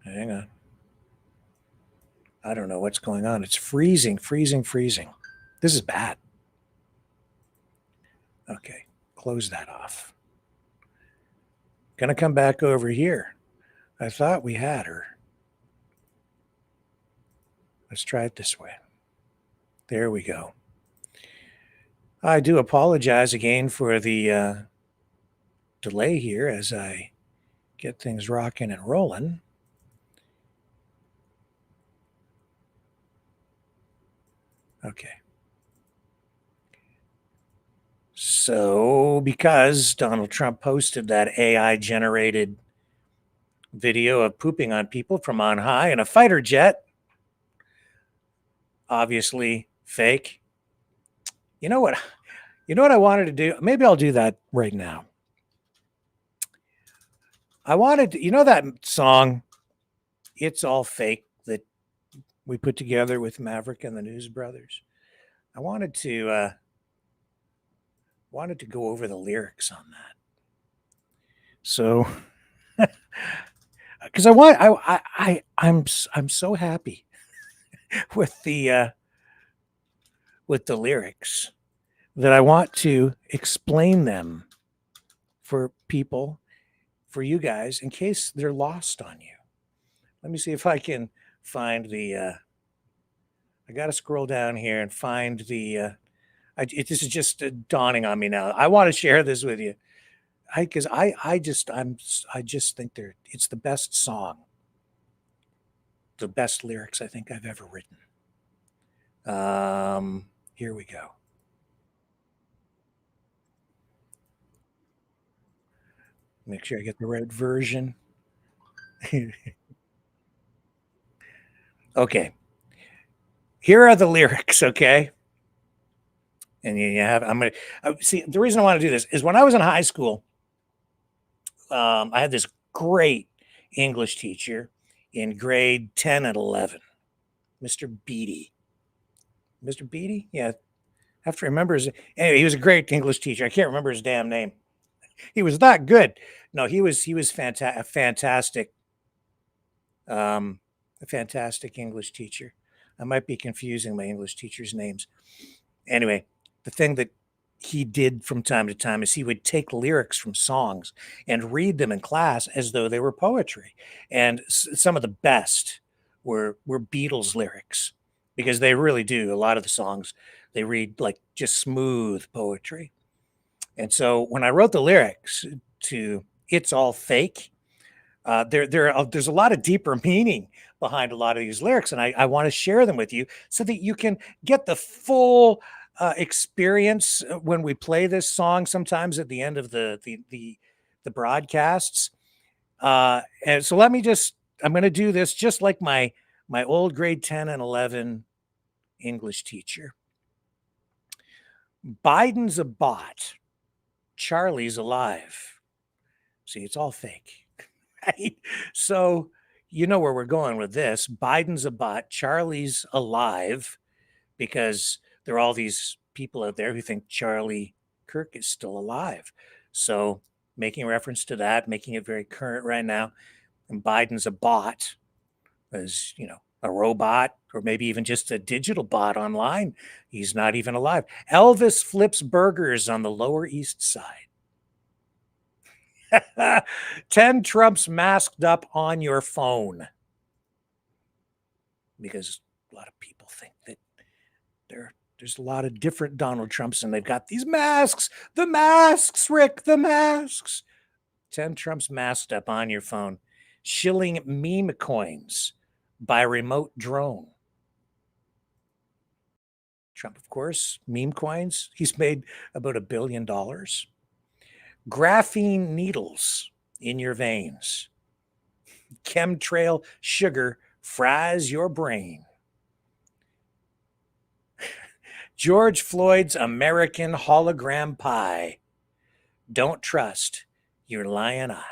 Hang on. I don't know what's going on. It's freezing. This is bad. Okay, close that off. Gonna come back over here. I thought we had her. Let's try it this way. There we go. I do apologize again for the delay here as I get things rocking and rolling. Okay. So, because Donald Trump posted that AI generated video of pooping on people from on high in a fighter jet, obviously fake. You know what? You know what I wanted to do? Maybe I'll do that right now. I wanted to, you know that song, It's All Fake, that we put together with Maverick and the News Brothers? I wanted to go over the lyrics on that. So because I'm so happy with the lyrics that I want to explain them for people, for you guys, in case they're lost on you. Let me see if I can find the I got to scroll down here and find the this is just dawning on me now. I want to share this with you. I just think it's the best song, the best lyrics I think I've ever written. Here we go. Make sure I get the right version. Okay. Here are the lyrics, okay? And you have, I'm going to see, the reason I want to do this is when I was in high school, I had this great English teacher in grade 10 and 11, Mr. Beatty. Mr. Beatty? Yeah. I have to remember his, anyway, he was a great English teacher. I can't remember his damn name. He was that good. No, he was a fantastic English teacher. I might be confusing my English teachers' names. Anyway, the thing that he did from time to time is he would take lyrics from songs and read them in class as though they were poetry. And some of the best were Beatles lyrics, because they really do. A lot of the songs, they read like just smooth poetry. And so when I wrote the lyrics to It's All Fake, there's a lot of deeper meaning behind a lot of these lyrics, and I want to share them with you so that you can get the full experience when we play this song sometimes at the end of the broadcasts. And so I'm going to do this just like my old grade 10 and 11 English teacher. Biden's a bot. Charlie's alive. See, it's all fake. Right? So you know where we're going with this. Biden's a bot. Charlie's alive, because there are all these people out there who think Charlie Kirk is still alive. So making reference to that, making it very current right now. And Biden's a bot, as a robot, or maybe even just a digital bot online. He's not even alive. Elvis flips burgers on the Lower East Side. 10 Trumps masked up on your phone. Because a lot of people think that there's a lot of different Donald Trumps, and they've got these masks. The masks, Rick, the masks. 10 Trumps masked up on your phone. Shilling meme coins by remote drone. Trump, of course, meme coins. He's made about $1 billion. Graphene needles in your veins. Chemtrail sugar fries your brain. George Floyd's American hologram pie. Don't trust your lying eyes.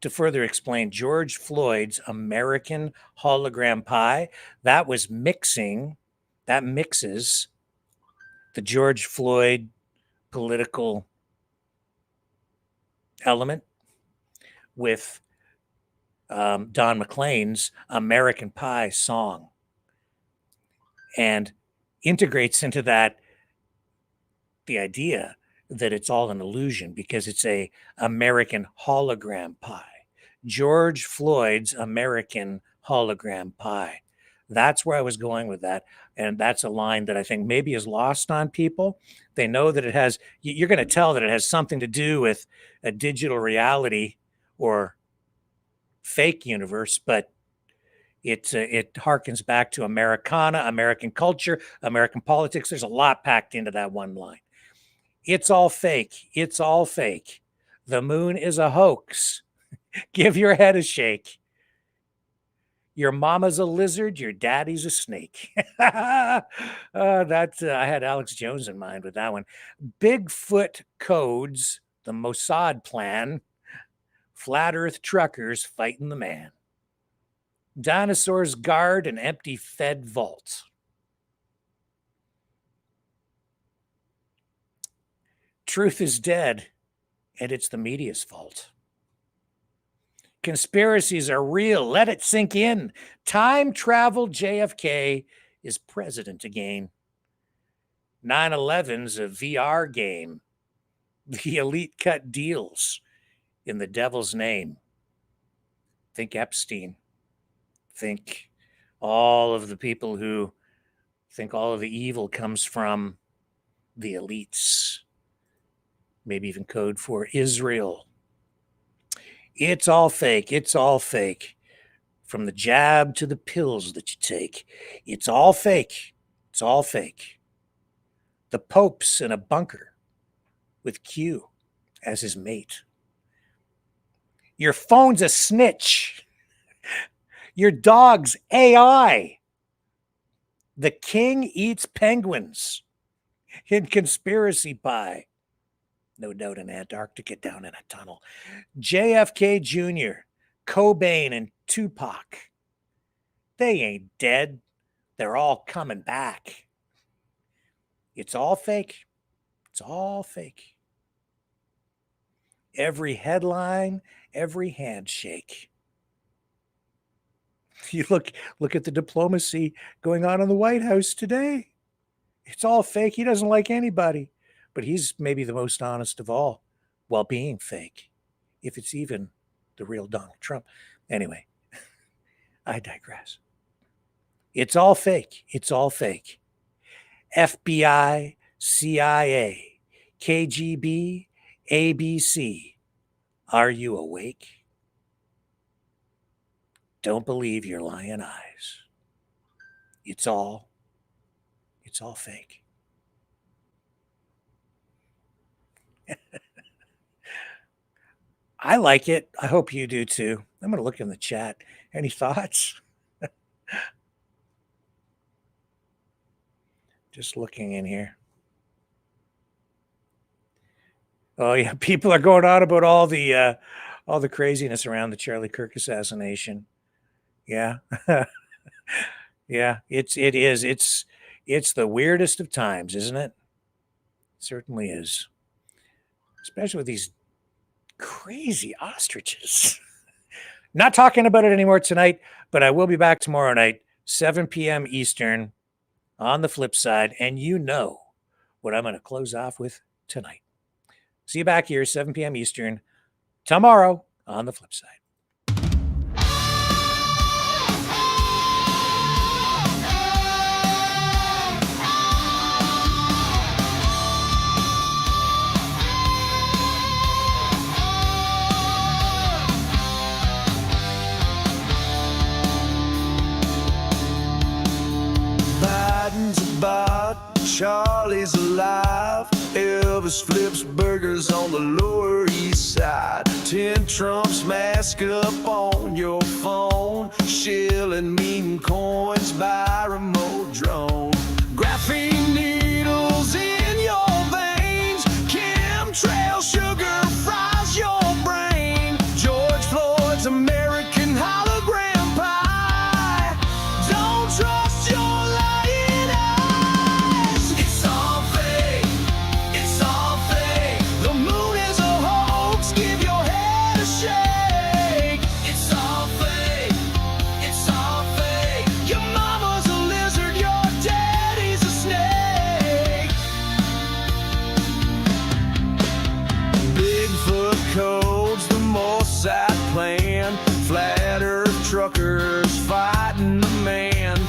To further explain, George Floyd's American hologram pie, that mixes the George Floyd political element with Don McLean's American Pie song, and integrates into that the idea that it's all an illusion because it's a American hologram pie. George Floyd's American hologram pie. That's where I was going with that. And that's a line that I think maybe is lost on people. They know that it has, you're going to tell that it has something to do with a digital reality or fake universe, but it harkens back to Americana, American culture, American politics. There's a lot packed into that one line. It's all fake. It's all fake. The moon is a hoax. Give your head a shake. Your mama's a lizard, your daddy's a snake. I had Alex Jones in mind with that one. Bigfoot codes, the Mossad plan, flat earth truckers fighting the man. Dinosaurs guard an empty Fed vault. Truth is dead, and it's the media's fault. Conspiracies are real. Let it sink in. Time travel JFK is president again. 9/11's a VR game. The elite cut deals in the devil's name. Think Epstein. Think all of the people who think all of the evil comes from the elites. Maybe even code for Israel. It's all fake. It's all fake. From the jab to the pills that you take. It's all fake. It's all fake. The Pope's in a bunker with Q as his mate. Your phone's a snitch. Your dog's AI. The king eats penguins in conspiracy pie. No doubt in Antarctica down in a tunnel. JFK Jr., Cobain, and Tupac. They ain't dead. They're all coming back. It's all fake. It's all fake. Every headline, every handshake. You look at the diplomacy going on in the White House today. It's all fake. He doesn't like anybody. But he's maybe the most honest of all while being fake, if it's even the real Donald Trump. Anyway, I digress. It's all fake. It's all fake. FBI, CIA, KGB, ABC. Are you awake? Don't believe your lying eyes. It's all fake. I like it. I hope you do too. I'm going to look in the chat. Any thoughts? Just looking in here. Oh yeah, people are going on about all the craziness around the Charlie Kirk assassination. Yeah. Yeah, it is. It's the weirdest of times, isn't it? It certainly is. Especially with these crazy ostriches. Not talking about it anymore tonight, but I will be back tomorrow night, 7 p.m. Eastern, on the flip side. And you know what I'm going to close off with tonight. See you back here, 7 p.m. Eastern, tomorrow on the flip side. Charlie's alive. Elvis flips burgers on the Lower East Side. 10 Trumps mask up on your phone. Shilling mean coins by remote drone. Graphene needles in your veins. Chemtrail sugar fries your brain. George Floyd's American hologram pie. Don't trust your lying eyes. It's all fake. It's all fake. The moon is a hoax. Give your head a shake. It's all fake. It's all fake. Your mama's a lizard. Your daddy's a snake. Bigfoot codes, the Mossad plan. Flat Earth truckers fighting the man.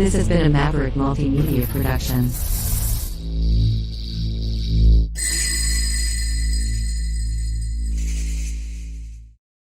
This has been a Maverick Multimedia production.